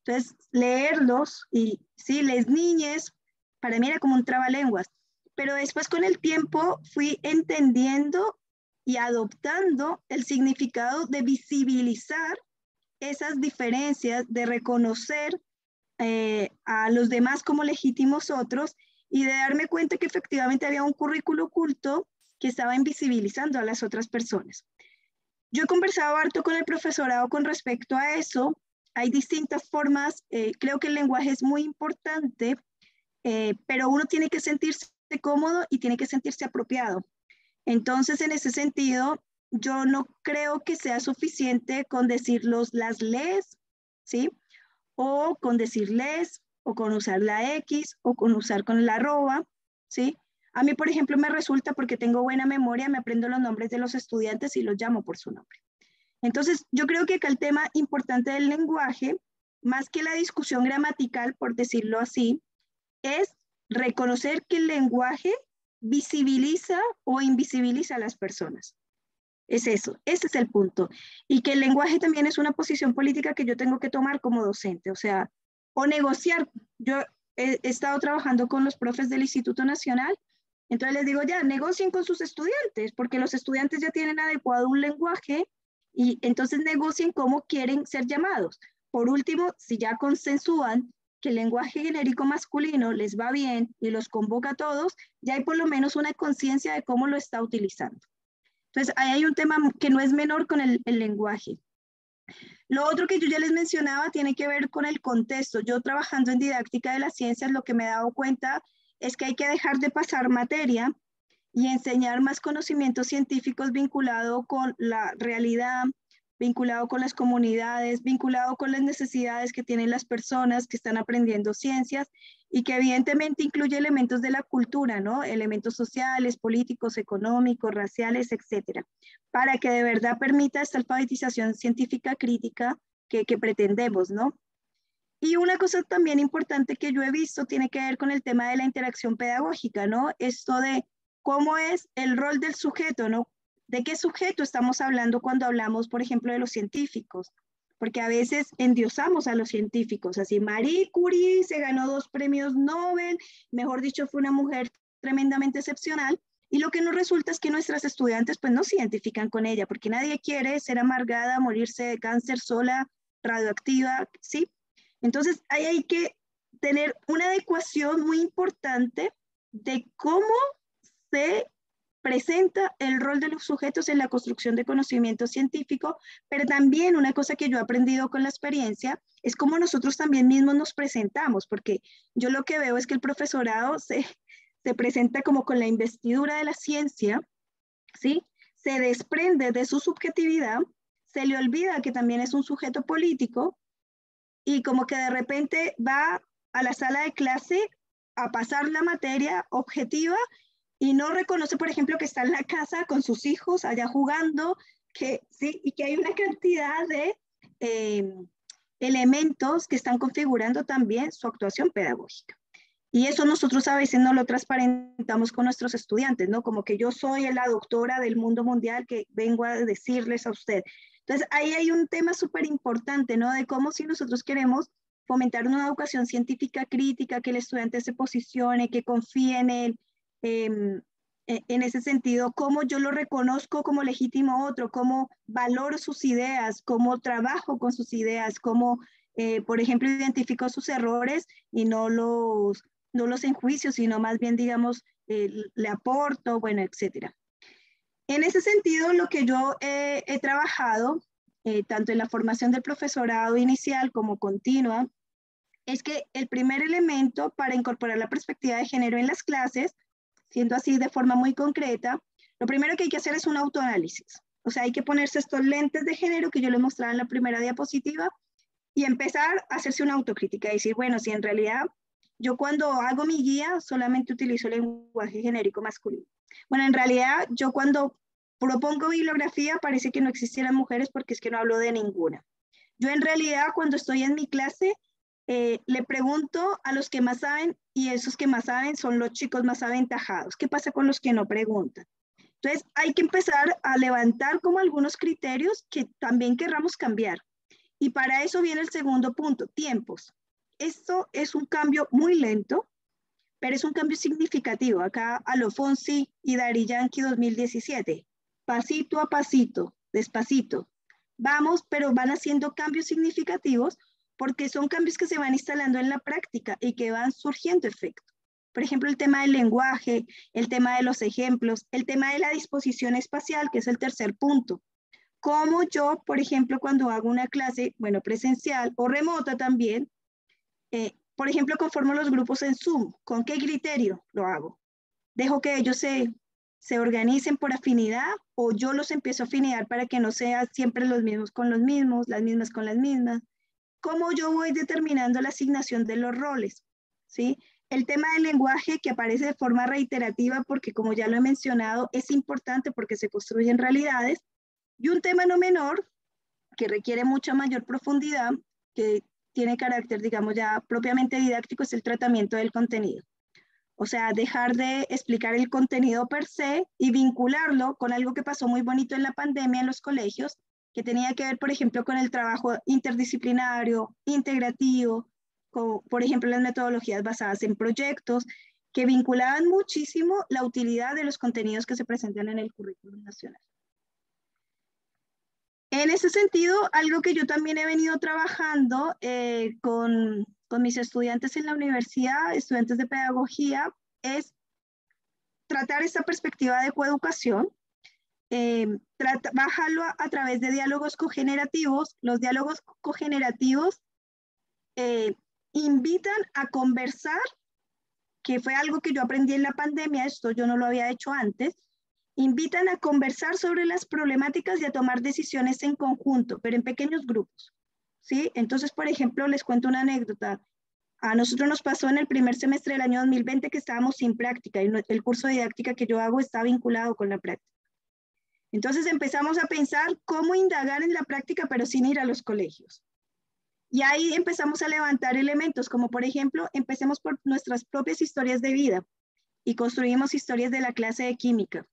Entonces, leerlos y sí, les niñes, para mí era como un trabalenguas, pero después con el tiempo fui entendiendo y adoptando el significado de visibilizar esas diferencias, de reconocer a los demás como legítimos otros y de darme cuenta que efectivamente había un currículo oculto que estaba invisibilizando a las otras personas. Yo he conversado harto con el profesorado con respecto a eso. Hay distintas formas, creo que el lenguaje es muy importante, pero uno tiene que sentirse cómodo y tiene que sentirse apropiado. Entonces, en ese sentido, yo no creo que sea suficiente con decir las les, ¿sí? O con decirles, o con usar la X, o con usar con la arroba, ¿sí? A mí, por ejemplo, me resulta, porque tengo buena memoria, me aprendo los nombres de los estudiantes y los llamo por su nombre. Entonces, yo creo que acá el tema importante del lenguaje, más que la discusión gramatical, por decirlo así, es reconocer que el lenguaje visibiliza o invisibiliza a las personas. Es eso, ese es el punto. Y que el lenguaje también es una posición política que yo tengo que tomar como docente, o sea, o negociar. Yo he estado trabajando con los profes del Instituto Nacional, entonces les digo ya, negocien con sus estudiantes, porque los estudiantes ya tienen adecuado un lenguaje y entonces negocien cómo quieren ser llamados. Por último, si ya consensúan que el lenguaje genérico masculino les va bien y los convoca a todos, ya hay por lo menos una conciencia de cómo lo está utilizando. Entonces, ahí hay un tema que no es menor con el lenguaje. Lo otro que yo ya les mencionaba tiene que ver con el contexto. Yo trabajando en didáctica de las ciencias, lo que me he dado cuenta es que hay que dejar de pasar materia y enseñar más conocimientos científicos vinculado con la realidad, vinculado con las comunidades, vinculado con las necesidades que tienen las personas que están aprendiendo ciencias y que evidentemente incluye elementos de la cultura, ¿no? Elementos sociales, políticos, económicos, raciales, etcétera, para que de verdad permita esta alfabetización científica crítica que pretendemos, ¿no? Y una cosa también importante que yo he visto tiene que ver con el tema de la interacción pedagógica, ¿no? Esto de cómo es el rol del sujeto, ¿no? ¿De qué sujeto estamos hablando cuando hablamos, por ejemplo, de los científicos? Porque a veces endiosamos a los científicos, así Marie Curie se ganó 2 premios Nobel, mejor dicho, fue una mujer tremendamente excepcional, y lo que nos resulta es que nuestras estudiantes pues no se identifican con ella, porque nadie quiere ser amargada, morirse de cáncer sola, radioactiva, ¿sí? Entonces, ahí hay que tener una adecuación muy importante de cómo se presenta el rol de los sujetos en la construcción de conocimiento científico, pero también una cosa que yo he aprendido con la experiencia es cómo nosotros también mismos nos presentamos, porque yo lo que veo es que el profesorado se presenta como con la investidura de la ciencia, ¿sí? Se desprende de su subjetividad, se le olvida que también es un sujeto político, y como que de repente va a la sala de clase a pasar la materia objetiva y no reconoce, por ejemplo, que está en la casa con sus hijos allá jugando, que, ¿sí? Y que hay una cantidad de elementos que están configurando también su actuación pedagógica. Y eso nosotros a veces no lo transparentamos con nuestros estudiantes, ¿no? Como que yo soy la doctora del mundo mundial que vengo a decirles a usted. Entonces, ahí hay un tema súper importante, ¿no? De cómo si nosotros queremos fomentar una educación científica crítica, que el estudiante se posicione, que confíe en él, en ese sentido, cómo yo lo reconozco como legítimo otro, cómo valoro sus ideas, cómo trabajo con sus ideas, cómo, por ejemplo, identifico sus errores y no los enjuicio, sino más bien, digamos, le aporto, bueno, etcétera. En ese sentido, lo que yo he trabajado, tanto en la formación del profesorado inicial como continua, es que el primer elemento para incorporar la perspectiva de género en las clases, siendo así de forma muy concreta, lo primero que hay que hacer es un autoanálisis. O sea, hay que ponerse estos lentes de género que yo les mostraba en la primera diapositiva y empezar a hacerse una autocrítica y decir, bueno, si en realidad yo cuando hago mi guía solamente utilizo el lenguaje genérico masculino. Bueno, en realidad yo cuando propongo bibliografía parece que no existieran mujeres porque es que no hablo de ninguna. Yo en realidad cuando estoy en mi clase le pregunto a los que más saben y esos que más saben son los chicos más aventajados. ¿Qué pasa con los que no preguntan? Entonces hay que empezar a levantar como algunos criterios que también querramos cambiar. Y para eso viene el segundo punto, tiempos. Esto es un cambio muy lento, pero es un cambio significativo. Acá a lo Fonsi y Daddy Yankee 2017, pasito a pasito, despacito. Vamos, pero van haciendo cambios significativos porque son cambios que se van instalando en la práctica y que van surgiendo efecto. Por ejemplo, el tema del lenguaje, el tema de los ejemplos, el tema de la disposición espacial, que es el tercer punto. Como yo, por ejemplo, cuando hago una clase, bueno, presencial o remota también, por ejemplo, conformo los grupos en Zoom. ¿Con qué criterio lo hago? ¿Dejo que ellos se organicen por afinidad o yo los empiezo a afinidad para que no sean siempre los mismos con los mismos, las mismas con las mismas? ¿Cómo yo voy determinando la asignación de los roles? ¿Sí? El tema del lenguaje que aparece de forma reiterativa porque, como ya lo he mencionado, es importante porque se construyen realidades. Y un tema no menor que requiere mucha mayor profundidad, que tiene carácter, digamos, ya propiamente didáctico, es el tratamiento del contenido. O sea, dejar de explicar el contenido per se y vincularlo con algo que pasó muy bonito en la pandemia en los colegios, que tenía que ver, por ejemplo, con el trabajo interdisciplinario, integrativo, con, por ejemplo, las metodologías basadas en proyectos, que vinculaban muchísimo la utilidad de los contenidos que se presentan en el currículum nacional. En ese sentido, algo que yo también he venido trabajando con mis estudiantes en la universidad, estudiantes de pedagogía, es tratar esta perspectiva de coeducación, bajarlo a través de diálogos cogenerativos. Los diálogos cogenerativos invitan a conversar, que fue algo que yo aprendí en la pandemia, esto yo no lo había hecho antes, invitan a conversar sobre las problemáticas y a tomar decisiones en conjunto, pero en pequeños grupos, ¿sí? Entonces, por ejemplo, les cuento una anécdota. A nosotros nos pasó en el primer semestre del año 2020 que estábamos sin práctica y el curso de didáctica que yo hago está vinculado con la práctica. Entonces empezamos a pensar cómo indagar en la práctica, pero sin ir a los colegios. Y ahí empezamos a levantar elementos, como por ejemplo, empecemos por nuestras propias historias de vida y construimos historias de la clase de química.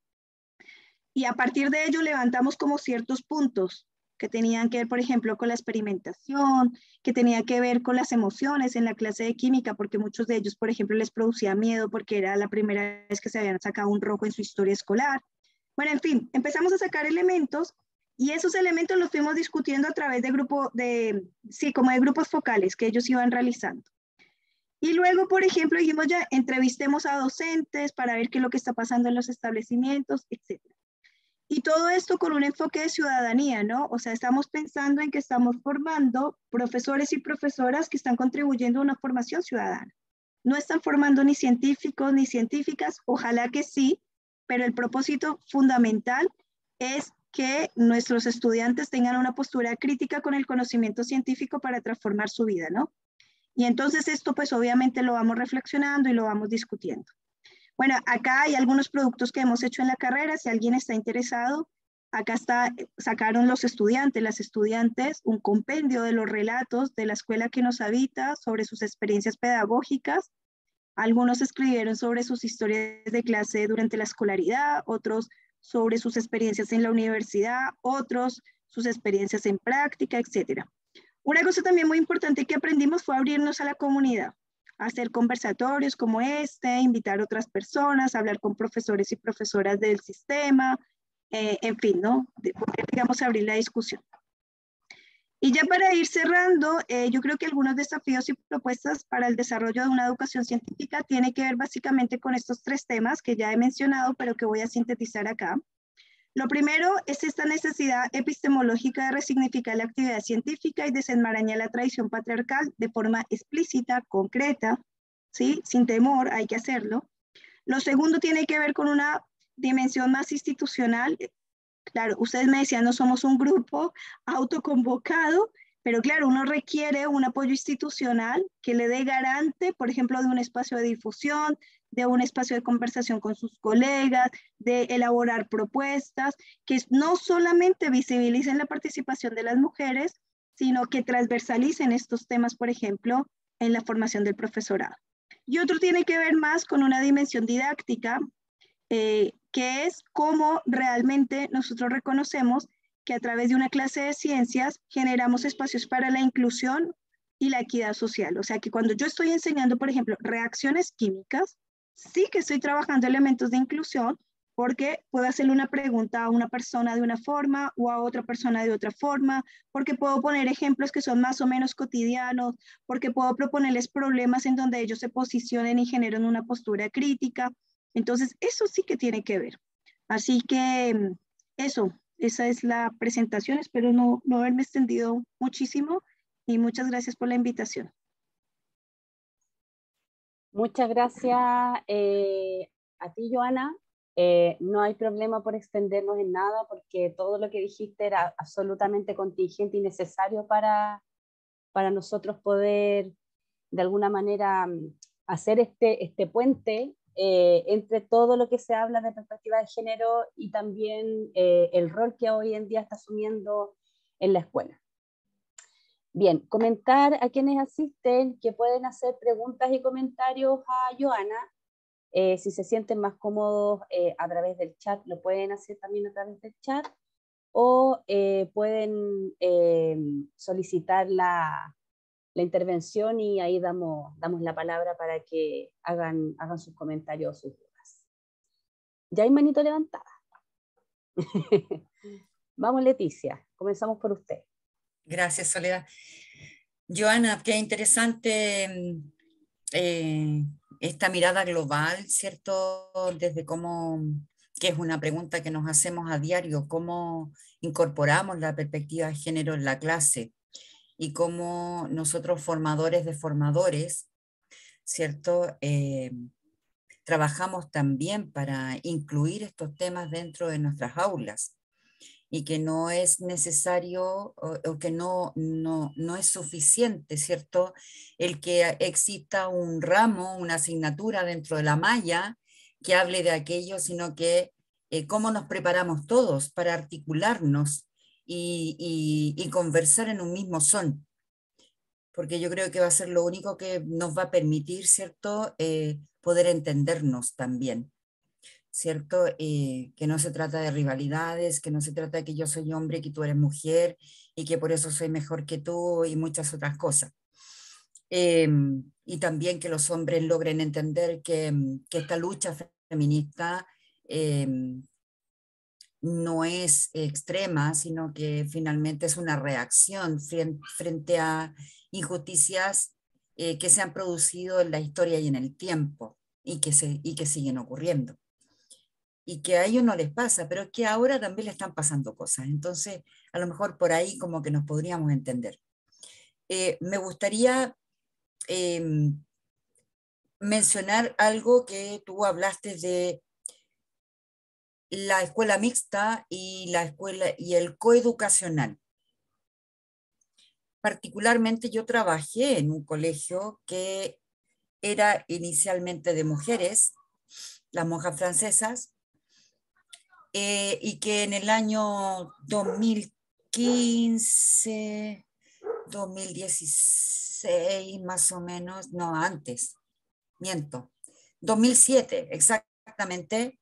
Y a partir de ello levantamos como ciertos puntos que tenían que ver, por ejemplo, con la experimentación, que tenía que ver con las emociones en la clase de química, porque muchos de ellos, por ejemplo, les producía miedo porque era la primera vez que se habían sacado un rojo en su historia escolar. Bueno, en fin, empezamos a sacar elementos y esos elementos los fuimos discutiendo a través de como de grupos focales que ellos iban realizando. Y luego, por ejemplo, dijimos ya, entrevistemos a docentes para ver qué es lo que está pasando en los establecimientos, etc. Y todo esto con un enfoque de ciudadanía, ¿no? O sea, estamos pensando en que estamos formando profesores y profesoras que están contribuyendo a una formación ciudadana. No están formando ni científicos ni científicas, ojalá que sí, pero el propósito fundamental es que nuestros estudiantes tengan una postura crítica con el conocimiento científico para transformar su vida, ¿no? Y entonces esto pues obviamente lo vamos reflexionando y lo vamos discutiendo. Bueno, acá hay algunos productos que hemos hecho en la carrera, si alguien está interesado, acá sacaron los estudiantes, las estudiantes, un compendio de los relatos de la escuela que nos habita sobre sus experiencias pedagógicas. Algunos escribieron sobre sus historias de clase durante la escolaridad, otros sobre sus experiencias en la universidad, otros sus experiencias en práctica, etc. Una cosa también muy importante que aprendimos fue abrirnos a la comunidad, hacer conversatorios como este, invitar a otras personas, hablar con profesores y profesoras del sistema, en fin, ¿no? Poder, digamos, abrir la discusión. Y ya para ir cerrando, yo creo que algunos desafíos y propuestas para el desarrollo de una educación científica tiene que ver básicamente con estos tres temas que ya he mencionado, pero que voy a sintetizar acá. Lo primero es esta necesidad epistemológica de resignificar la actividad científica y desenmarañar la tradición patriarcal de forma explícita, concreta, ¿sí? Sin temor, hay que hacerlo. Lo segundo tiene que ver con una dimensión más institucional. Claro, ustedes me decían, no somos un grupo autoconvocado, pero claro, uno requiere un apoyo institucional que le dé garante, por ejemplo, de un espacio de difusión, de un espacio de conversación con sus colegas, de elaborar propuestas, que no solamente visibilicen la participación de las mujeres, sino que transversalicen estos temas, por ejemplo, en la formación del profesorado. Y otro tiene que ver más con una dimensión didáctica, que es cómo realmente nosotros reconocemos que a través de una clase de ciencias generamos espacios para la inclusión y la equidad social. O sea que cuando yo estoy enseñando, por ejemplo, reacciones químicas, sí que estoy trabajando elementos de inclusión porque puedo hacerle una pregunta a una persona de una forma o a otra persona de otra forma, porque puedo poner ejemplos que son más o menos cotidianos, porque puedo proponerles problemas en donde ellos se posicionen y generen una postura crítica. Entonces, eso sí que tiene que ver. Así que esa es la presentación. Espero no haberme extendido muchísimo y muchas gracias por la invitación. Muchas gracias a ti, Joana. No hay problema por extendernos en nada porque todo lo que dijiste era absolutamente contingente y necesario para nosotros poder de alguna manera hacer este puente entre todo lo que se habla de perspectiva de género y también el rol que hoy en día está asumiendo en la escuela. Bien, comentar a quienes asisten que pueden hacer preguntas y comentarios a Joana. Si se sienten más cómodos a través del chat, lo pueden hacer también a través del chat o pueden solicitar la intervención y ahí damos la palabra para que hagan sus comentarios o sus dudas. Ya hay manito levantada. Vamos, Leticia. Comenzamos por usted. Gracias, Soledad. Joana, qué interesante esta mirada global, ¿cierto? Desde cómo, que es una pregunta que nos hacemos a diario, cómo incorporamos la perspectiva de género en la clase y cómo nosotros formadores de formadores, ¿cierto? Trabajamos también para incluir estos temas dentro de nuestras aulas y que no es necesario o que no es suficiente, ¿cierto? El que exista un ramo, una asignatura dentro de la malla que hable de aquello, sino que cómo nos preparamos todos para articularnos y conversar en un mismo son. Porque yo creo que va a ser lo único que nos va a permitir, ¿cierto?, poder entendernos también. ¿Cierto? Que no se trata de rivalidades, que no se trata de que yo soy hombre, que tú eres mujer y que por eso soy mejor que tú y muchas otras cosas. Y también que los hombres logren entender que esta lucha feminista no es extrema, sino que finalmente es una reacción frente a injusticias que se han producido en la historia y en el tiempo y que siguen ocurriendo. Y que a ellos no les pasa, pero que ahora también le están pasando cosas. Entonces, a lo mejor por ahí como que nos podríamos entender. Me gustaría mencionar algo que tú hablaste de la escuela mixta y la escuela y el coeducacional. Particularmente yo trabajé en un colegio que era inicialmente de mujeres, las monjas francesas, y que en el año 2015, 2016 más o menos, no antes, miento, 2007 exactamente,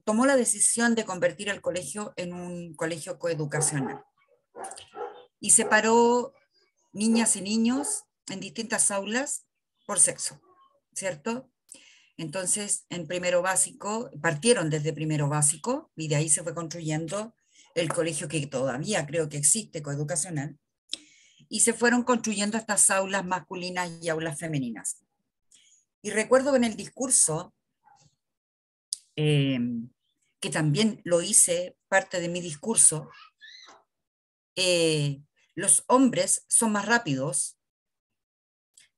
tomó la decisión de convertir el colegio en un colegio coeducacional y separó niñas y niños en distintas aulas por sexo, ¿cierto? Entonces, en primero básico, partieron desde primero básico y de ahí se fue construyendo el colegio que todavía creo que existe, coeducacional, y se fueron construyendo estas aulas masculinas y aulas femeninas. Y recuerdo que en el discurso, que también lo hice parte de mi discurso, los hombres son más rápidos,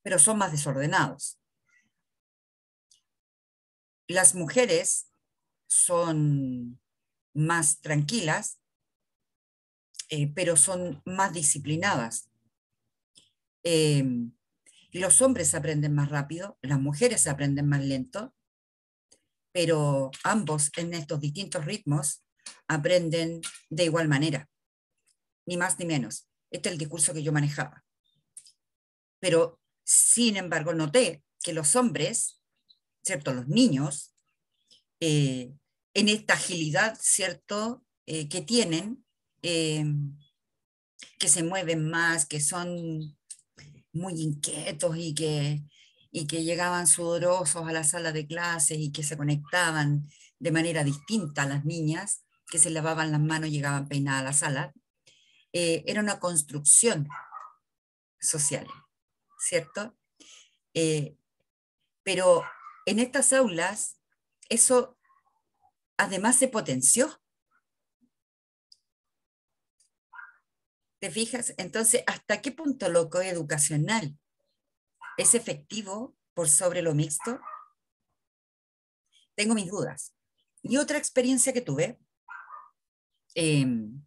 pero son más desordenados. Las mujeres son más tranquilas, pero son más disciplinadas. Los hombres aprenden más rápido, las mujeres aprenden más lento, pero ambos en estos distintos ritmos aprenden de igual manera, ni más ni menos. Este es el discurso que yo manejaba. Pero, sin embargo, noté que los hombres, ¿cierto?, los niños, en esta agilidad, ¿cierto?, que tienen, que se mueven más, que son muy inquietos y que llegaban sudorosos a la sala de clases y que se conectaban de manera distinta a las niñas, que se lavaban las manos y llegaban peinadas a la sala, era una construcción social, ¿cierto? Pero en estas aulas eso además se potenció. ¿Te fijas? Entonces, ¿hasta qué punto lo coeducacional es efectivo por sobre lo mixto? Tengo mis dudas. Y otra experiencia que tuve en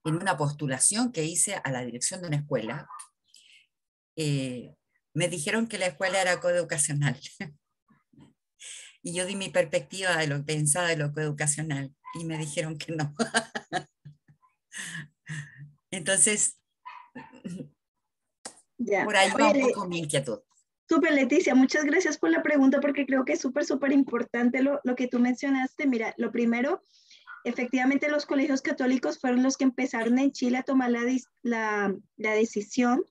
una postulación que hice a la dirección de una escuela, me dijeron que la escuela era coeducacional. Y yo di mi perspectiva de lo que pensaba de lo coeducacional y me dijeron que no. Entonces, ya. por ahí va un poco mi inquietud. Súper, Leticia, muchas gracias por la pregunta porque creo que es súper importante lo que tú mencionaste. Mira, lo primero, efectivamente los colegios católicos fueron los que empezaron en Chile a tomar la decisión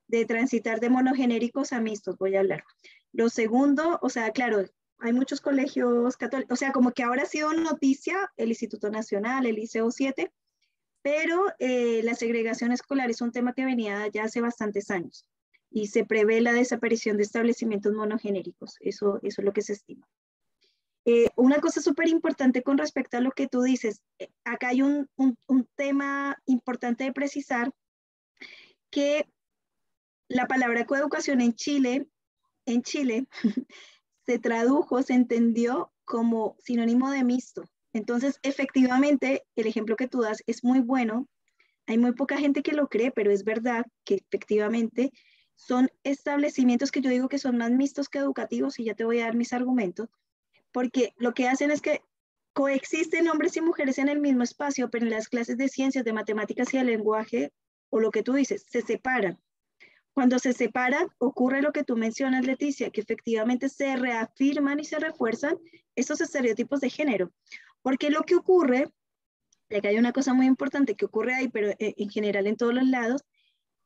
de transitar de monogenéricos a mixtos, voy a hablar. Lo segundo, o sea, claro, hay muchos colegios católicos, o sea, como que ahora ha sido noticia el Instituto Nacional, el Liceo 7, pero la segregación escolar es un tema que venía ya hace bastantes años y se prevé la desaparición de establecimientos monogenéricos, eso es lo que se estima. Una cosa súper importante con respecto a lo que tú dices, acá hay un tema importante de precisar, que la palabra coeducación en Chile se tradujo, se entendió como sinónimo de mixto. Entonces, efectivamente, el ejemplo que tú das es muy bueno. Hay muy poca gente que lo cree, pero es verdad que efectivamente son establecimientos que yo digo que son más mixtos que educativos, y ya te voy a dar mis argumentos, porque lo que hacen es que coexisten hombres y mujeres en el mismo espacio, pero en las clases de ciencias, de matemáticas y de lenguaje, o lo que tú dices, se separan. Cuando se separan, ocurre lo que tú mencionas, Leticia, que efectivamente se reafirman y se refuerzan estos estereotipos de género. Porque lo que ocurre, y acá hay una cosa muy importante que ocurre ahí, pero en general en todos los lados,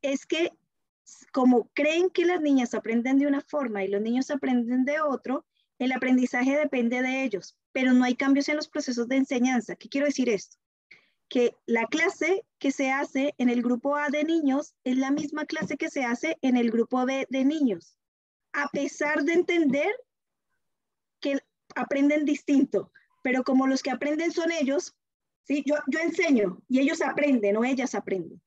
es que como creen que las niñas aprenden de una forma y los niños aprenden de otro, el aprendizaje depende de ellos, pero no hay cambios en los procesos de enseñanza. ¿Qué quiero decir esto? Que la clase que se hace en el grupo A de niños es la misma clase que se hace en el grupo B de niños, a pesar de entender que aprenden distinto, pero como los que aprenden son ellos, ¿sí? Yo enseño y ellos aprenden o ellas aprenden.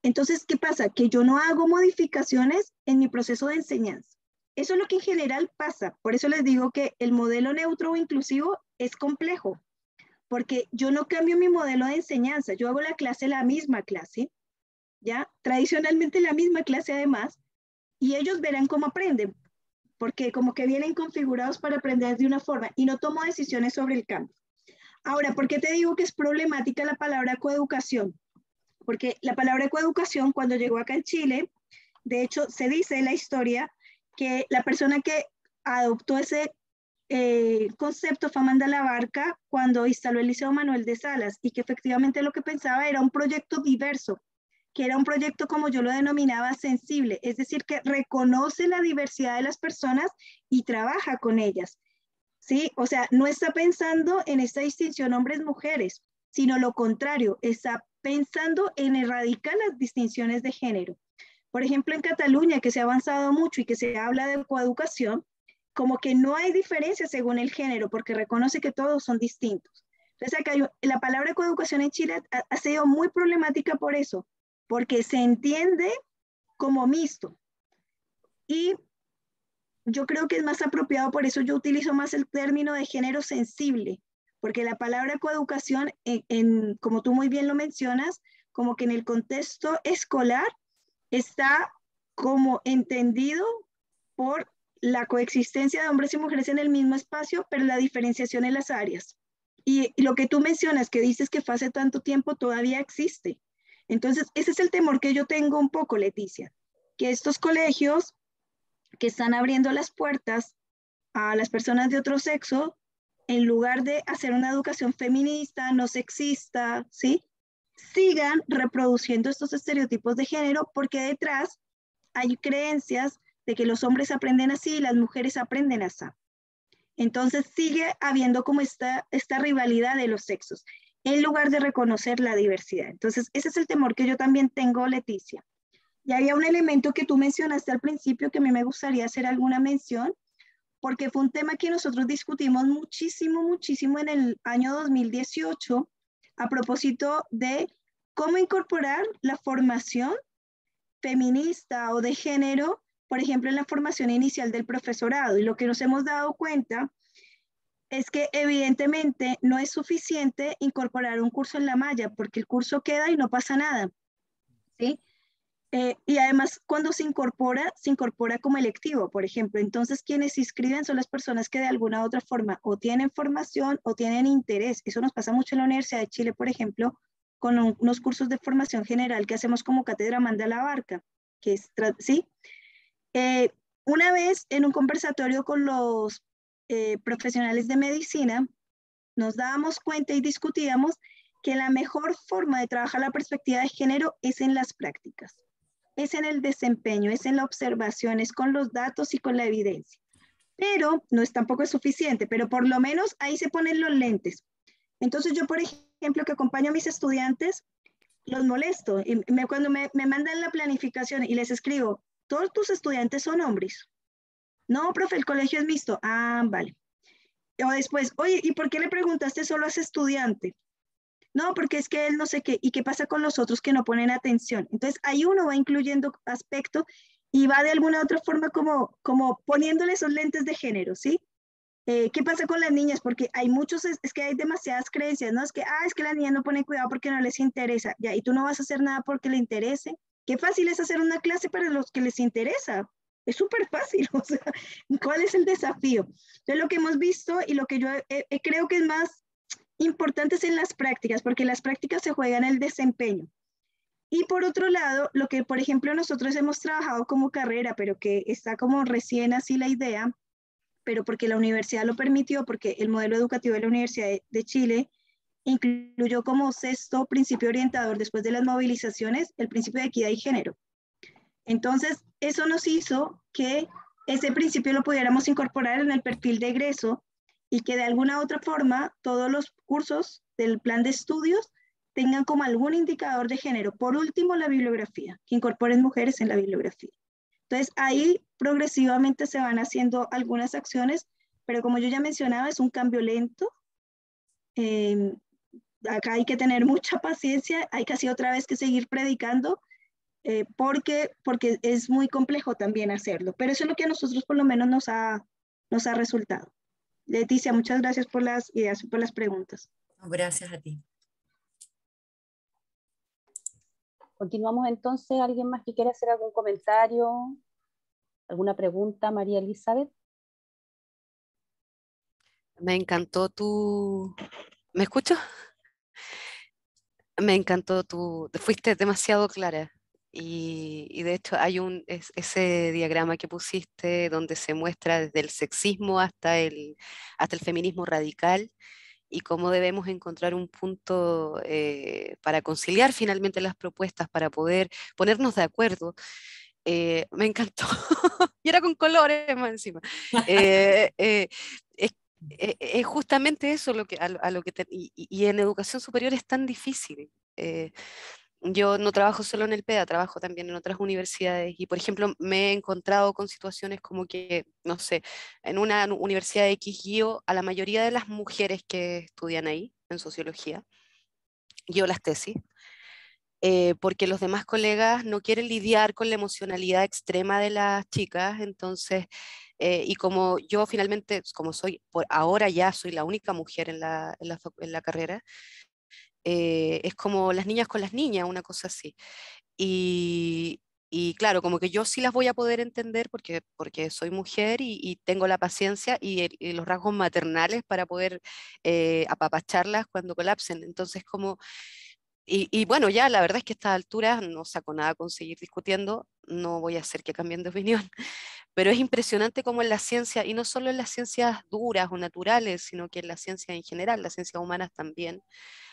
Entonces, ¿qué pasa? Que yo no hago modificaciones en mi proceso de enseñanza. Eso es lo que en general pasa. Por eso les digo que el modelo neutro o inclusivo es complejo, porque yo no cambio mi modelo de enseñanza. Yo hago la misma clase, ¿ya? Tradicionalmente la misma clase además, y ellos verán cómo aprenden, porque como que vienen configurados para aprender de una forma y no tomo decisiones sobre el cambio. Ahora, ¿por qué te digo que es problemática la palabra coeducación? Porque la palabra coeducación, cuando llegó acá en Chile, de hecho, se dice en la historia que la persona que adoptó ese concepto fue Amanda Labarca cuando instaló el Liceo Manuel de Salas, y que efectivamente lo que pensaba era un proyecto diverso, que era un proyecto, como yo lo denominaba, sensible, es decir, que reconoce la diversidad de las personas y trabaja con ellas, ¿sí? O sea, no está pensando en esta distinción hombres-mujeres, sino lo contrario, está pensando en erradicar las distinciones de género. Por ejemplo, en Cataluña, que se ha avanzado mucho y que se habla de coeducación, como que no hay diferencia según el género, porque reconoce que todos son distintos. Entonces, acá la palabra coeducación en Chile ha sido muy problemática por eso, porque se entiende como mixto. Y yo creo que es más apropiado, por eso yo utilizo más el término de género sensible, porque la palabra coeducación, como tú muy bien lo mencionas, como que en el contexto escolar está como entendido por la coexistencia de hombres y mujeres en el mismo espacio, pero la diferenciación en las áreas. Y lo que tú mencionas, que dices que fue hace tanto tiempo, todavía existe. Entonces, ese es el temor que yo tengo un poco, Leticia, que estos colegios que están abriendo las puertas a las personas de otro sexo, en lugar de hacer una educación feminista, no sexista, ¿sí? Sigan reproduciendo estos estereotipos de género, porque detrás hay creencias de que los hombres aprenden así y las mujeres aprenden así. Entonces sigue habiendo como esta rivalidad de los sexos, en lugar de reconocer la diversidad. Entonces ese es el temor que yo también tengo, Leticia. Y había un elemento que tú mencionaste al principio que a mí me gustaría hacer alguna mención, porque fue un tema que nosotros discutimos muchísimo en el año 2018 a propósito de cómo incorporar la formación feminista o de género, por ejemplo, en la formación inicial del profesorado. Y lo que nos hemos dado cuenta es que evidentemente no es suficiente incorporar un curso en la malla, porque el curso queda y no pasa nada, ¿sí? Y además, cuando se incorpora como electivo, por ejemplo. Entonces, quienes se inscriben son las personas que de alguna u otra forma o tienen formación o tienen interés. Eso nos pasa mucho en la Universidad de Chile, por ejemplo, con unos cursos de formación general que hacemos como Cátedra Amanda Labarca, que es, ¿sí? Una vez en un conversatorio con los profesionales de medicina, nos dábamos cuenta y discutíamos que la mejor forma de trabajar la perspectiva de género es en las prácticas, es en el desempeño, es en la observación, es con los datos y con la evidencia. Pero no es tampoco es suficiente, pero por lo menos ahí se ponen los lentes. Entonces yo, por ejemplo, que acompaño a mis estudiantes, los molesto. Y cuando me mandan la planificación y les escribo, ¿todos tus estudiantes son hombres? No, profe, el colegio es mixto. Ah, vale. O después, oye, ¿y por qué le preguntaste solo a ese estudiante? No, porque es que él no sé qué. ¿Y qué pasa con los otros que no ponen atención? Entonces, ahí uno va incluyendo aspectos y va de alguna otra forma como poniéndole esos lentes de género, ¿sí? ¿Qué pasa con las niñas? Porque hay muchos, es que hay demasiadas creencias, ¿no? Es que, es que las niñas no ponen cuidado porque no les interesa, ya, y tú no vas a hacer nada porque le interese. Qué fácil es hacer una clase para los que les interesa. Es súper fácil, o sea, ¿cuál es el desafío? Entonces, lo que hemos visto y lo que yo creo que es más importante es en las prácticas, porque las prácticas se juegan el desempeño. Y por otro lado, lo que, por ejemplo, nosotros hemos trabajado como carrera, pero que está como recién así la idea, pero porque la universidad lo permitió, porque el modelo educativo de la Universidad de Chile incluyó como sexto principio orientador después de las movilizaciones el principio de equidad y género. Entonces, eso nos hizo que ese principio lo pudiéramos incorporar en el perfil de egreso y que de alguna otra forma todos los cursos del plan de estudios tengan como algún indicador de género. Por último, la bibliografía, que incorporen mujeres en la bibliografía. Entonces, ahí progresivamente se van haciendo algunas acciones, pero como yo ya mencionaba, es un cambio lento. Eh, Acá hay que tener mucha paciencia, hay casi otra vez que seguir predicando, porque es muy complejo también hacerlo. Pero eso es lo que a nosotros por lo menos nos ha resultado. Leticia, muchas gracias por las ideas y por las preguntas. Gracias a ti. Continuamos entonces. ¿Alguien más que quiera hacer algún comentario? ¿Alguna pregunta, María Elizabeth? Me encantó ¿Me escucho? Me encantó fuiste demasiado clara. Y de hecho hay ese diagrama que pusiste donde se muestra desde el sexismo hasta el feminismo radical y cómo debemos encontrar un punto para conciliar finalmente las propuestas, para poder ponernos de acuerdo. Me encantó. Y era con colores más encima. Es, es justamente eso a lo que y en educación superior es tan difícil. Yo no trabajo solo en el PEDA, trabajo también en otras universidades y, por ejemplo, me he encontrado con situaciones como que, no sé, en una universidad de X guío a la mayoría de las mujeres que estudian ahí, en sociología, guío las tesis, porque los demás colegas no quieren lidiar con la emocionalidad extrema de las chicas, entonces, y como yo finalmente, como soy, por ahora ya soy la única mujer en la carrera, es como las niñas con las niñas, una cosa así. Y, y claro, como que yo sí las voy a poder entender porque soy mujer y tengo la paciencia y los rasgos maternales para poder apapacharlas cuando colapsen. Entonces, como y bueno, ya la verdad es que a estas alturas no saco nada con seguir discutiendo, no voy a hacer que cambien de opinión, pero es impresionante cómo en la ciencia, y no solo en las ciencias duras o naturales, sino que en la ciencia en general, las ciencias humanas también,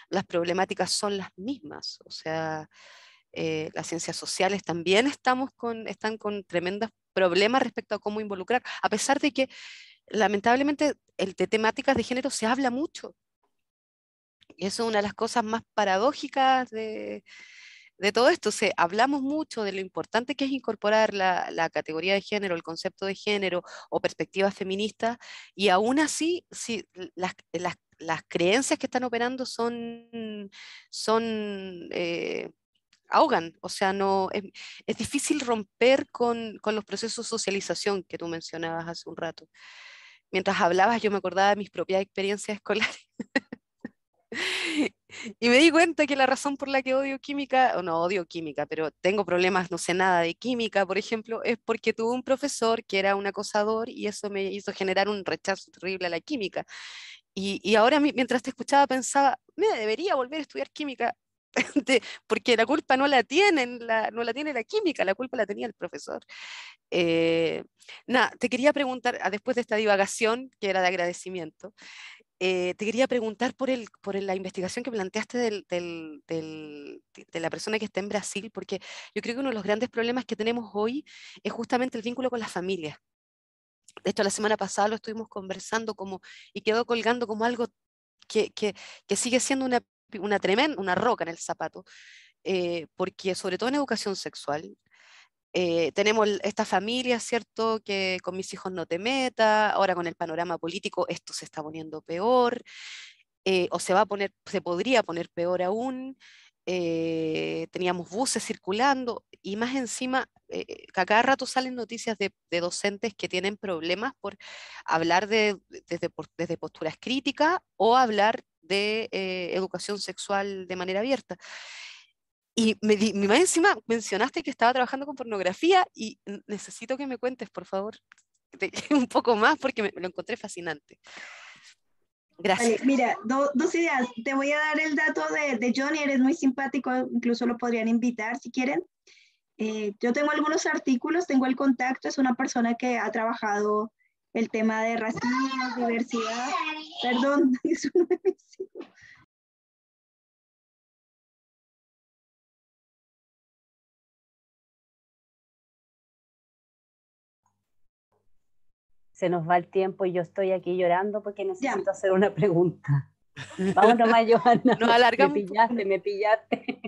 las problemáticas son las mismas. O sea, las ciencias sociales también están con tremendos problemas respecto a cómo involucrar, a pesar de que lamentablemente de temáticas de género se habla mucho. Y eso es una de las cosas más paradójicas de todo esto. Hablamos mucho de lo importante que es incorporar la categoría de género, el concepto de género o perspectivas feministas, y aún así, sí, las creencias que están operando son ahogan. O sea, no, es difícil romper con los procesos de socialización que tú mencionabas hace un rato. Mientras hablabas, yo me acordaba de mis propias experiencias escolares. Y me di cuenta que la razón por la que odio química, o no odio química, pero tengo problemas, no sé nada de química, por ejemplo, es porque tuve un profesor que era un acosador y eso me hizo generar un rechazo terrible a la química. Y ahora mientras te escuchaba pensaba, me debería volver a estudiar química, porque la culpa no la tiene la química, la culpa la tenía el profesor. Nada, te quería preguntar, después de esta divagación, que era de agradecimiento, te quería preguntar por la investigación que planteaste de la persona que está en Brasil, porque yo creo que uno de los grandes problemas que tenemos hoy es justamente el vínculo con la familia. De hecho, la semana pasada lo estuvimos conversando y quedó colgando como algo que sigue siendo una roca en el zapato, porque sobre todo en educación sexual, tenemos esta familia, ¿cierto? Que con mis hijos no te metas, ahora con el panorama político esto se está poniendo peor, o se podría poner peor aún. Teníamos buses circulando y más encima, que a cada rato salen noticias de docentes que tienen problemas por hablar desde posturas críticas o hablar de educación sexual de manera abierta. Y más encima mencionaste que estaba trabajando con pornografía y necesito que me cuentes, por favor, un poco más porque lo encontré fascinante. Gracias. Vale, mira, dos ideas. Te voy a dar el dato de Johnny, eres muy simpático, incluso lo podrían invitar si quieren. Yo tengo algunos artículos, tengo el contacto, es una persona que ha trabajado el tema de racismo, diversidad. Perdón, eso no me sigo. Se nos va el tiempo y yo estoy aquí llorando porque necesito Ya. hacer una pregunta. Vamos nomás, Johanna. Nos alargamos. Me pillaste.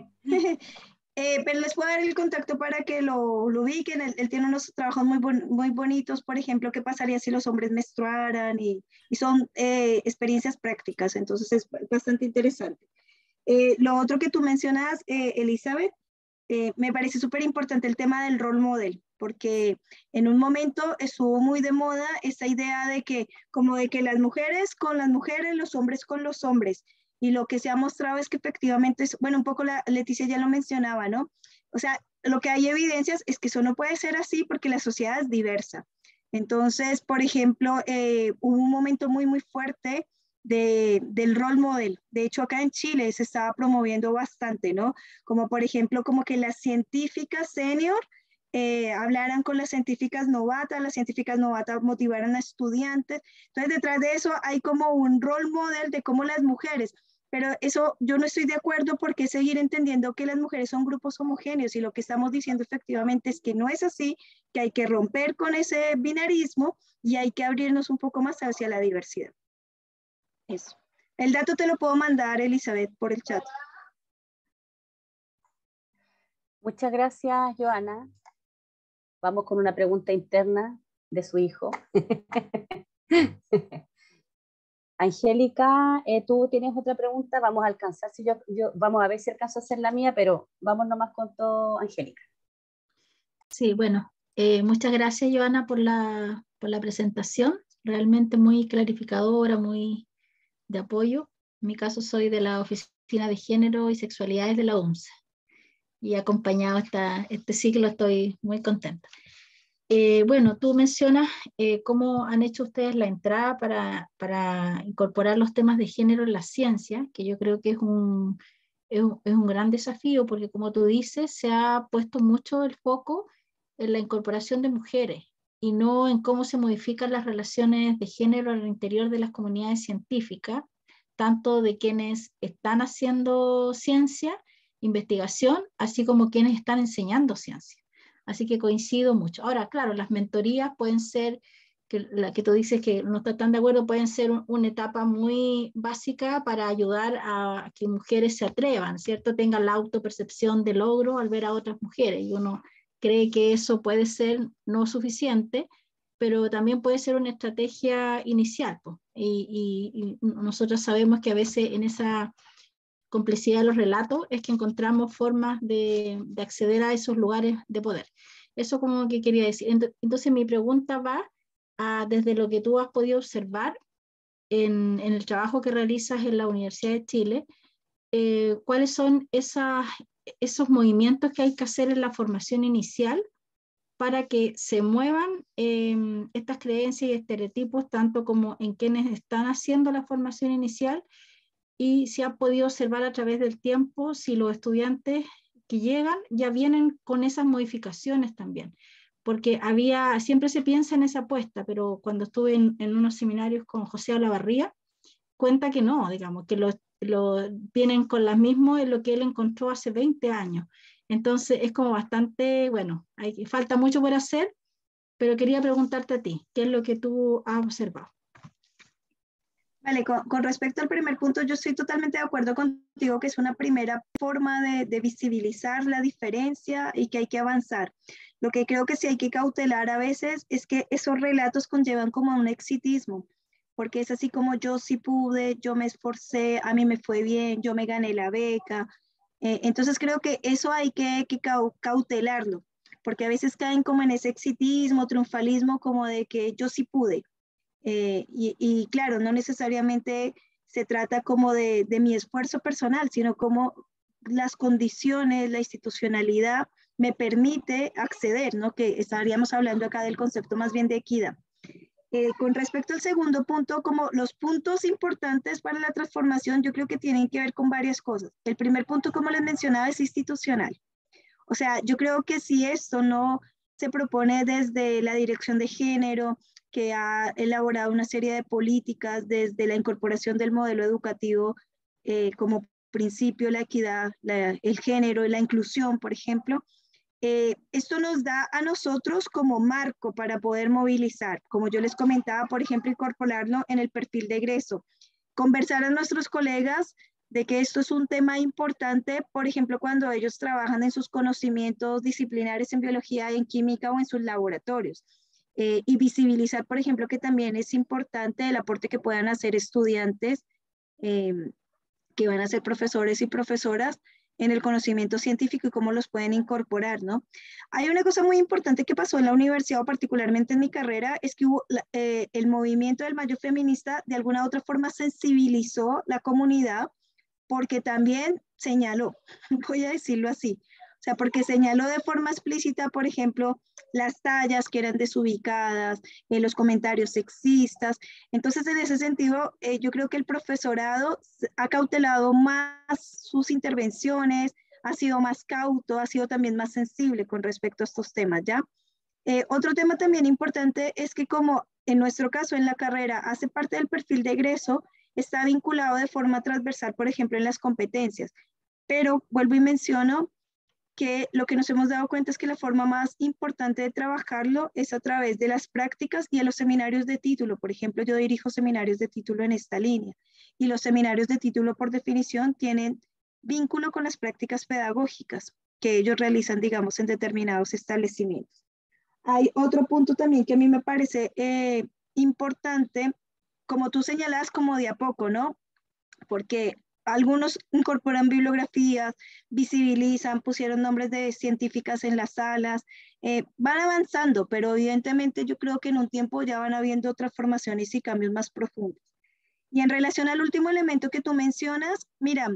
Pero les puedo dar el contacto para que lo ubiquen. Él tiene unos trabajos muy bonitos, por ejemplo, qué pasaría si los hombres menstruaran y son experiencias prácticas, entonces es bastante interesante. Lo otro que tú mencionas, Elizabeth, me parece súper importante el tema del role model, porque en un momento estuvo muy de moda esa idea de que como de que las mujeres con las mujeres, los hombres con los hombres. Y lo que se ha mostrado es que efectivamente, bueno, un poco Leticia ya lo mencionaba, ¿no? O sea, lo que hay evidencias es que eso no puede ser así porque la sociedad es diversa. Entonces, por ejemplo, hubo un momento muy fuerte del role model. De hecho, acá en Chile se estaba promoviendo bastante, ¿no? Como por ejemplo, como que las científicas senior hablaran con las científicas novatas motivaran a estudiantes. Entonces, detrás de eso hay como un role model de cómo las mujeres, pero eso yo no estoy de acuerdo porque seguir entendiendo que las mujeres son grupos homogéneos y lo que estamos diciendo efectivamente es que no es así, que hay que romper con ese binarismo y hay que abrirnos un poco más hacia la diversidad. Eso. El dato te lo puedo mandar, Elizabeth, por el chat. Muchas gracias, Johanna. Vamos con una pregunta interna de su hijo. Angélica, tú tienes otra pregunta, vamos a alcanzar, si vamos a ver si alcanzo a hacer la mía, pero vamos nomás con todo, Angélica. Sí, bueno, muchas gracias, Johanna, por la presentación, realmente muy clarificadora, muy de apoyo. En mi caso soy de la Oficina de Género y Sexualidades de la UMSE y acompañado este ciclo estoy muy contenta. Bueno, tú mencionas cómo han hecho ustedes la entrada para incorporar los temas de género en la ciencia, que yo creo que es un gran desafío, porque como tú dices, se ha puesto mucho el foco en la incorporación de mujeres y no en cómo se modifican las relaciones de género al interior de las comunidades científicas, tanto de quienes están haciendo ciencia, investigación, así como quienes están enseñando ciencia. Así que coincido mucho. Ahora, claro, las mentorías pueden ser, la que tú dices que no estás tan de acuerdo, pueden ser una etapa muy básica para ayudar a que mujeres se atrevan, ¿cierto? Tengan la autopercepción de logro al ver a otras mujeres. Y uno cree que eso puede ser no suficiente, pero también puede ser una estrategia inicial, pues. Y nosotros sabemos que a veces en esa complejidad de los relatos es que encontramos formas de acceder a esos lugares de poder. Eso como que quería decir. Entonces mi pregunta va desde lo que tú has podido observar en el trabajo que realizas en la Universidad de Chile, ¿cuáles son esos movimientos que hay que hacer en la formación inicial para que se muevan estas creencias y estereotipos, tanto como en quienes están haciendo la formación inicial, y se ha podido observar a través del tiempo si los estudiantes que llegan ya vienen con esas modificaciones también? Porque siempre se piensa en esa apuesta, pero cuando estuve en unos seminarios con José Olavarría, cuenta que no, digamos, que vienen con las mismas en lo que él encontró hace 20 años. Entonces es como bastante, bueno, falta mucho por hacer, pero quería preguntarte a ti, ¿qué es lo que tú has observado? Vale, con respecto al primer punto, yo estoy totalmente de acuerdo contigo que es una primera forma de visibilizar la diferencia y que hay que avanzar. Lo que creo que sí hay que cautelar a veces es que esos relatos conllevan como a un exitismo, porque es así como yo sí pude, yo me esforcé, a mí me fue bien, yo me gané la beca. Entonces creo que eso hay que cautelarlo, porque a veces caen como en ese exitismo, triunfalismo, como de que yo sí pude. Y claro, no necesariamente se trata como de mi esfuerzo personal, sino como las condiciones, la institucionalidad me permite acceder, ¿no? Que estaríamos hablando acá del concepto más bien de equidad. Con respecto al segundo punto, como los puntos importantes para la transformación, yo creo que tienen que ver con varias cosas. El primer punto, como les mencionaba, es institucional. O sea, yo creo que si esto no se propone desde la dirección de género, que ha elaborado una serie de políticas desde la incorporación del modelo educativo como principio, la equidad, el género y la inclusión, por ejemplo, esto nos da a nosotros como marco para poder movilizar, como yo les comentaba, por ejemplo, incorporarlo en el perfil de egreso, conversar a nuestros colegas de que esto es un tema importante, por ejemplo, cuando ellos trabajan en sus conocimientos disciplinares en biología, en química o en sus laboratorios. Y visibilizar, por ejemplo, que también es importante el aporte que puedan hacer estudiantes eh, que van a ser profesores y profesoras en el conocimiento científico y cómo los pueden incorporar, ¿no? Hay una cosa muy importante que pasó en la universidad o particularmente en mi carrera, es que hubo el movimiento del mayo feminista de alguna u otra forma sensibilizó la comunidad porque también señaló, voy a decirlo así, o sea, porque señaló de forma explícita, por ejemplo, las tallas que eran desubicadas, los comentarios sexistas. Entonces, en ese sentido, yo creo que el profesorado ha cautelado más sus intervenciones, ha sido más cauto, ha sido también más sensible con respecto a estos temas, ¿ya? Otro tema también importante es que como en nuestro caso en la carrera hace parte del perfil de egreso, está vinculado de forma transversal, por ejemplo, en las competencias. Pero vuelvo y menciono que lo que nos hemos dado cuenta es que la forma más importante de trabajarlo es a través de las prácticas y de los seminarios de título. Por ejemplo, yo dirijo seminarios de título en esta línea y los seminarios de título por definición tienen vínculo con las prácticas pedagógicas que ellos realizan, digamos, en determinados establecimientos. Hay otro punto también que a mí me parece importante, como tú señalas, como de a poco, ¿no? Porque algunos incorporan bibliografías, visibilizan, pusieron nombres de científicas en las salas, van avanzando, pero evidentemente yo creo que en un tiempo ya van habiendo otras formaciones y cambios más profundos. Y en relación al último elemento que tú mencionas, mira,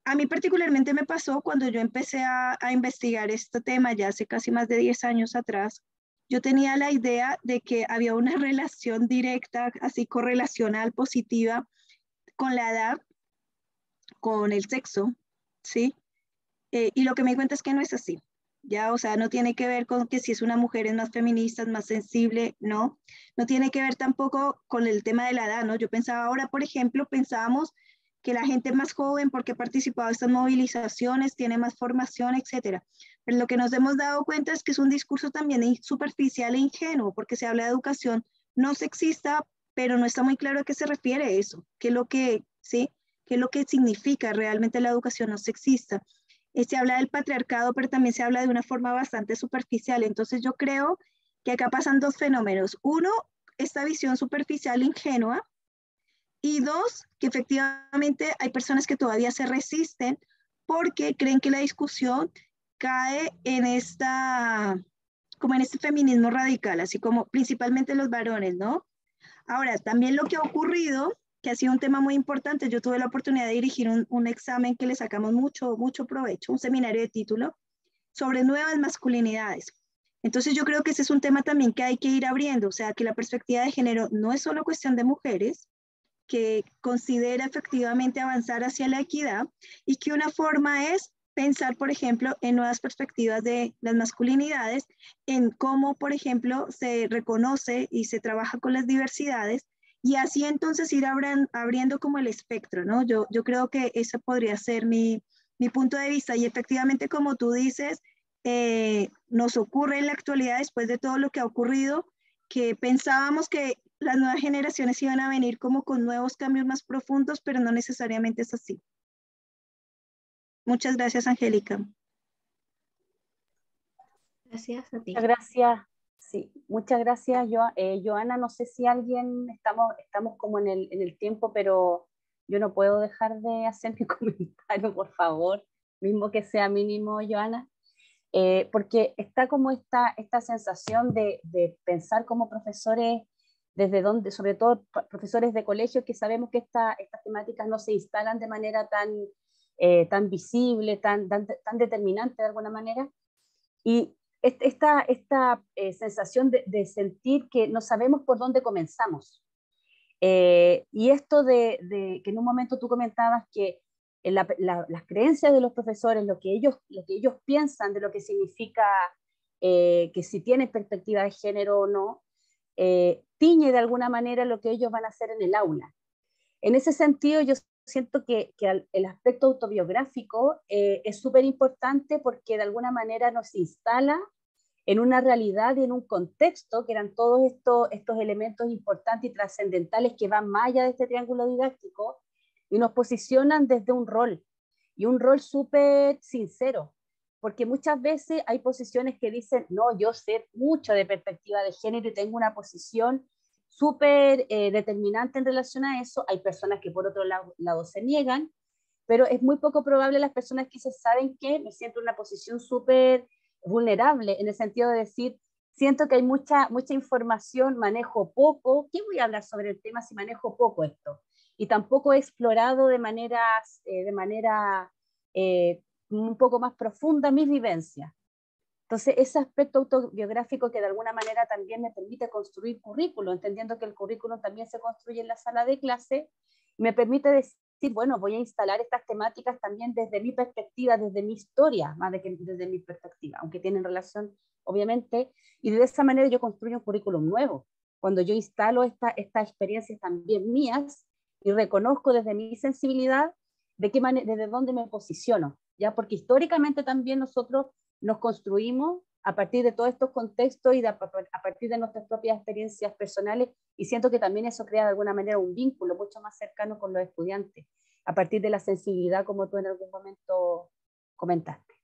a mí particularmente me pasó cuando yo empecé a investigar este tema ya hace casi más de 10 años atrás. Yo tenía la idea de que había una relación directa, así correlacional, positiva, con la edad, con el sexo, ¿sí? Y lo que me di cuenta es que no es así, ¿ya? O sea, no tiene que ver con que si es una mujer es más feminista, es más sensible, no. No tiene que ver tampoco con el tema de la edad, ¿no? Yo pensaba ahora, por ejemplo, pensábamos que la gente más joven, porque ha participado en estas movilizaciones, tiene más formación, etcétera. Pero lo que nos hemos dado cuenta es que es un discurso también superficial e ingenuo, porque se habla de educación no sexista, pero no está muy claro a qué se refiere eso, qué es lo que, ¿sí? ¿Qué es lo que significa realmente la educación no sexista? Se habla del patriarcado, pero también se habla de una forma bastante superficial. Entonces yo creo que acá pasan dos fenómenos. Uno, esta visión superficial e ingenua, y dos, que efectivamente hay personas que todavía se resisten porque creen que la discusión cae en como en este feminismo radical, así como principalmente los varones, ¿no? Ahora, también lo que ha ocurrido, que ha sido un tema muy importante, yo tuve la oportunidad de dirigir un examen que le sacamos mucho provecho, un seminario de título sobre nuevas masculinidades. Entonces yo creo que ese es un tema también que hay que ir abriendo, o sea, que la perspectiva de género no es solo cuestión de mujeres, que considera efectivamente avanzar hacia la equidad y que una forma es pensar, por ejemplo, en nuevas perspectivas de las masculinidades, en cómo, por ejemplo, se reconoce y se trabaja con las diversidades y así entonces ir abriendo como el espectro, ¿no? Yo creo que ese podría ser mi punto de vista y efectivamente, como tú dices, nos ocurre en la actualidad, después de todo lo que ha ocurrido, que pensábamos que las nuevas generaciones iban a venir como con nuevos cambios más profundos, pero no necesariamente es así. Muchas gracias, Angélica. Gracias a ti. Muchas gracias. Sí, muchas gracias, Joana. No sé si alguien, estamos como en el tiempo, pero yo no puedo dejar de hacer mi comentario, por favor, mismo que sea mínimo, Joana, porque está como esta sensación de pensar como profesores, desde donde, sobre todo profesores de colegio, que sabemos que estas temáticas no se instalan de manera tan visible, tan determinante de alguna manera, y esta sensación de sentir que no sabemos por dónde comenzamos. Y esto de que en un momento tú comentabas que las creencias de los profesores, lo que ellos piensan de lo que significa que si tienen perspectiva de género o no, tiñe de alguna manera lo que ellos van a hacer en el aula. En ese sentido, yo siento que el aspecto autobiográfico es súper importante porque de alguna manera nos instala en una realidad y en un contexto que eran todos estos elementos importantes y trascendentales que van más allá de este triángulo didáctico y nos posicionan desde un rol, y un rol súper sincero, porque muchas veces hay posiciones que dicen, no, yo sé mucho de perspectiva de género y tengo una posición súper determinante en relación a eso. Hay personas que por otro lado se niegan, pero es muy poco probable las personas que se saben que me siento en una posición súper vulnerable, en el sentido de decir, siento que hay mucha información, manejo poco, ¿qué voy a hablar sobre el tema si manejo poco esto? Y tampoco he explorado de manera un poco más profunda mis vivencias. Entonces, ese aspecto autobiográfico que de alguna manera también me permite construir currículo, entendiendo que el currículo también se construye en la sala de clase, me permite decir, bueno, voy a instalar estas temáticas también desde mi perspectiva, desde mi historia, más de que desde mi perspectiva, aunque tienen relación, obviamente, y de esa manera yo construyo un currículum nuevo. Cuando yo instalo estas experiencias también mías y reconozco desde mi sensibilidad desde dónde me posiciono, ¿ya? Porque históricamente también nosotros nos construimos a partir de todos estos contextos y a partir de nuestras propias experiencias personales, y siento que también eso crea de alguna manera un vínculo mucho más cercano con los estudiantes, a partir de la sensibilidad, como tú en algún momento comentaste.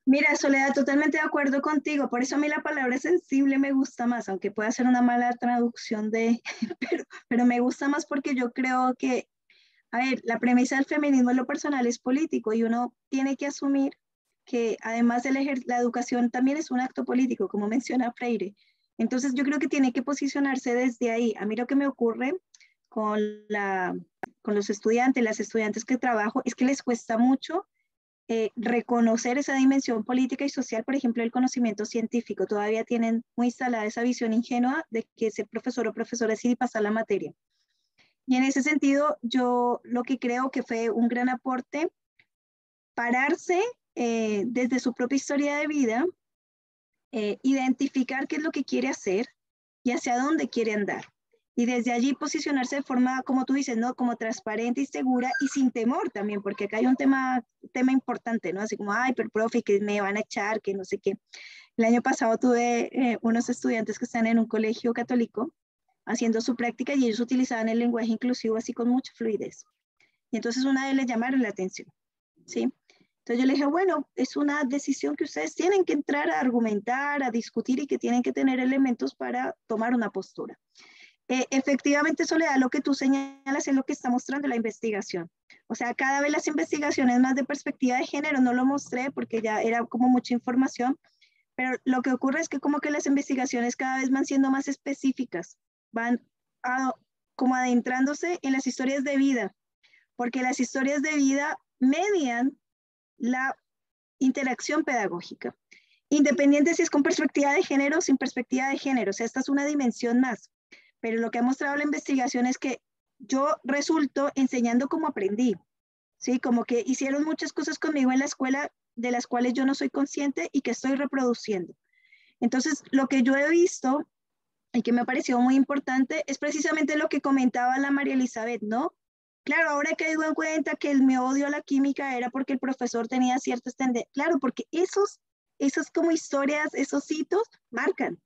Mira, Soledad, totalmente de acuerdo contigo, por eso a mí la palabra sensible me gusta más, aunque pueda ser una mala traducción pero me gusta más porque yo creo que, a ver, la premisa del feminismo en lo personal es político y uno tiene que asumir que además de la educación también es un acto político, como menciona Freire. Entonces yo creo que tiene que posicionarse desde ahí. A mí lo que me ocurre con los estudiantes, las estudiantes que trabajo, es que les cuesta mucho reconocer esa dimensión política y social, por ejemplo, el conocimiento científico. Todavía tienen muy instalada esa visión ingenua de que ser profesor o profesora es ir y pasar la materia. Y en ese sentido, yo lo que creo que fue un gran aporte, pararse desde su propia historia de vida, identificar qué es lo que quiere hacer y hacia dónde quiere andar. Y desde allí posicionarse de forma, como tú dices, ¿no? Como transparente y segura y sin temor también, porque acá hay un tema importante, ¿no? Así como, ay, pero profe, que me van a echar, que no sé qué. El año pasado tuve unos estudiantes que están en un colegio católico haciendo su práctica y ellos utilizaban el lenguaje inclusivo así con mucha fluidez. Y entonces una de ellas les llamaron la atención, ¿sí? Entonces yo le dije, bueno, es una decisión que ustedes tienen que entrar a argumentar, a discutir y que tienen que tener elementos para tomar una postura. Efectivamente, Soledad, lo que tú señalas es lo que está mostrando la investigación. O sea, cada vez las investigaciones más de perspectiva de género, no lo mostré porque ya era como mucha información, pero lo que ocurre es que como que las investigaciones cada vez van siendo más específicas, van como adentrándose en las historias de vida, porque las historias de vida median la interacción pedagógica, independiente si es con perspectiva de género o sin perspectiva de género. O sea, esta es una dimensión más, pero lo que ha mostrado la investigación es que yo resulto enseñando como aprendí, ¿sí? Como que hicieron muchas cosas conmigo en la escuela de las cuales yo no soy consciente y que estoy reproduciendo. Entonces, lo que yo he visto y que me ha parecido muy importante es precisamente lo que comentaba la María Elizabeth, ¿no? Claro, ahora que caigo en cuenta que mi odio a la química era porque el profesor tenía ciertas tendencias. Claro, porque esas como historias, esos hitos, marcan.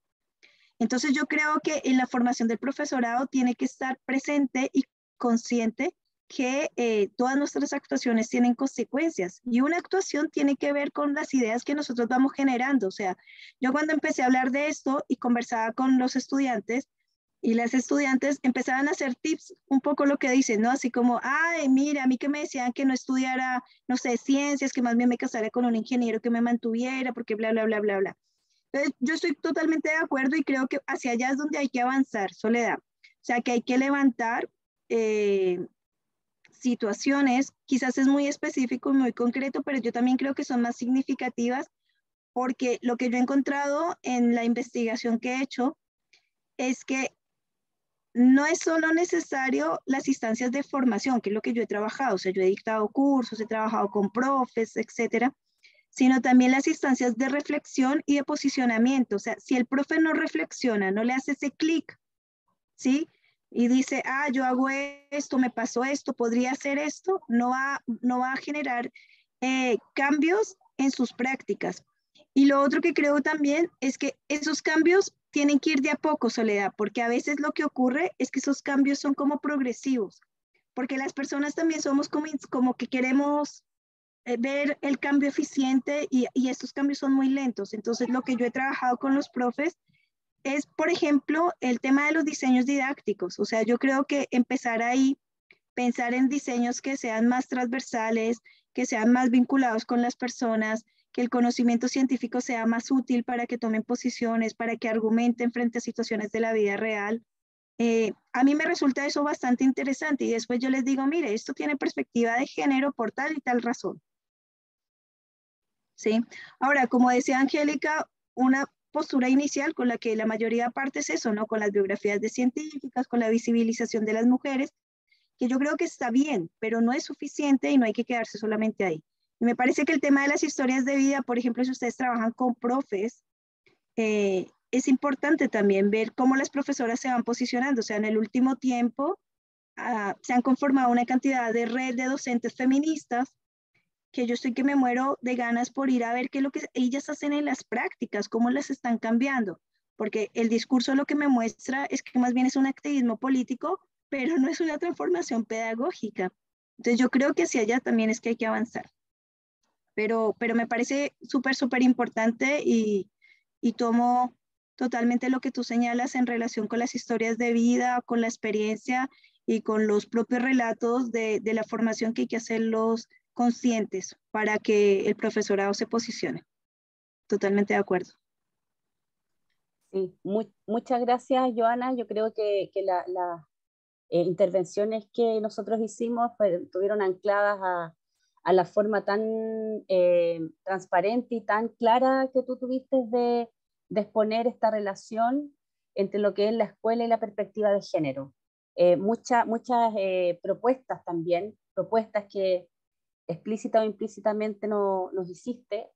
Entonces yo creo que en la formación del profesorado tiene que estar presente y consciente que todas nuestras actuaciones tienen consecuencias y una actuación tiene que ver con las ideas que nosotros vamos generando. O sea, yo cuando empecé a hablar de esto y conversaba con los estudiantes y las estudiantes empezaban a hacer tips, un poco lo que dicen, ¿no? Así como, ay, mira, a mí que me decían que no estudiara, no sé, ciencias, que más bien me casara con un ingeniero que me mantuviera, porque bla, bla, bla, bla, bla. Entonces, yo estoy totalmente de acuerdo y creo que hacia allá es donde hay que avanzar, Soledad. O sea, que hay que levantar situaciones, quizás es muy específico y muy concreto, pero yo también creo que son más significativas porque lo que yo he encontrado en la investigación que he hecho es que no es solo necesario las instancias de formación, que es lo que yo he trabajado, o sea, yo he dictado cursos, he trabajado con profes, etcétera, sino también las instancias de reflexión y de posicionamiento. O sea, si el profe no reflexiona, no le hace ese clic, ¿sí? Y dice, ah, yo hago esto, me pasó esto, podría hacer esto, no va a generar cambios en sus prácticas. Y lo otro que creo también es que esos cambios tienen que ir de a poco, Soledad, porque a veces lo que ocurre es que esos cambios son como progresivos, porque las personas también somos como que queremos ver el cambio eficiente y estos cambios son muy lentos. Entonces, lo que yo he trabajado con los profes es, por ejemplo, el tema de los diseños didácticos. O sea, yo creo que empezar ahí, pensar en diseños que sean más transversales, que sean más vinculados con las personas, que el conocimiento científico sea más útil para que tomen posiciones, para que argumenten frente a situaciones de la vida real. A mí me resulta eso bastante interesante y después yo les digo, mire, esto tiene perspectiva de género por tal y tal razón. ¿Sí? Ahora, como decía Angélica, una postura inicial con la que la mayoría parte es eso, ¿no? Con las biografías de científicas, con la visibilización de las mujeres, que yo creo que está bien, pero no es suficiente y no hay que quedarse solamente ahí. Y me parece que el tema de las historias de vida, por ejemplo, si ustedes trabajan con profes, es importante también ver cómo las profesoras se van posicionando. O sea, en el último tiempo se han conformado una cantidad de red de docentes feministas que yo estoy que me muero de ganas por ir a ver qué es lo que ellas hacen en las prácticas, cómo las están cambiando, porque el discurso lo que me muestra es que más bien es un activismo político, pero no es una transformación pedagógica. Entonces yo creo que hacia allá también es que hay que avanzar. Pero me parece súper, súper importante y tomo totalmente lo que tú señalas en relación con las historias de vida, con la experiencia y con los propios relatos de la formación que hay que hacerlos conscientes para que el profesorado se posicione. Totalmente de acuerdo. Sí, muchas gracias, Joana. Yo creo que las intervenciones que nosotros hicimos estuvieron ancladas a la forma tan transparente y tan clara que tú tuviste de exponer esta relación entre lo que es la escuela y la perspectiva de género. Muchas propuestas también, propuestas que explícita o implícitamente nos hiciste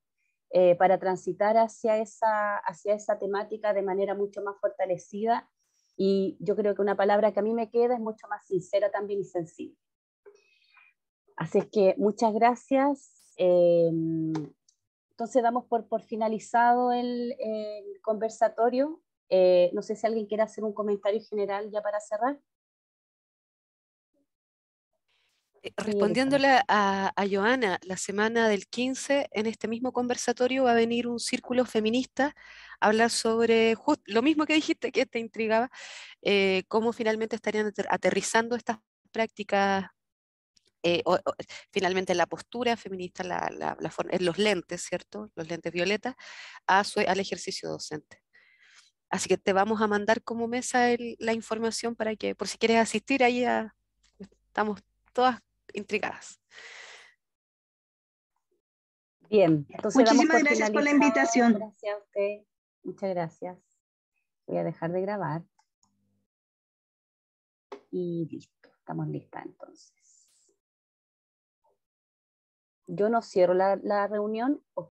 para transitar hacia esa temática de manera mucho más fortalecida y yo creo que una palabra que a mí me queda es mucho más sincera también y sensible. Así es que muchas gracias. Entonces damos por finalizado el conversatorio. No sé si alguien quiere hacer un comentario general ya para cerrar. Respondiéndole a Joana, la semana del 15, en este mismo conversatorio va a venir un círculo feminista a hablar sobre lo mismo que dijiste, que te intrigaba, cómo finalmente estarían aterrizando estas prácticas, finalmente la postura feminista, los lentes, ¿cierto? Los lentes violetas, al ejercicio docente. Así que te vamos a mandar como mesa la información para que, por si quieres asistir, ahí estamos todas intrigadas. Bien, entonces damos Muchísimas por gracias por la finalizado. invitación. Gracias a usted. Muchas gracias. Voy a dejar de grabar. Y listo, estamos listas entonces. Yo no cierro la reunión.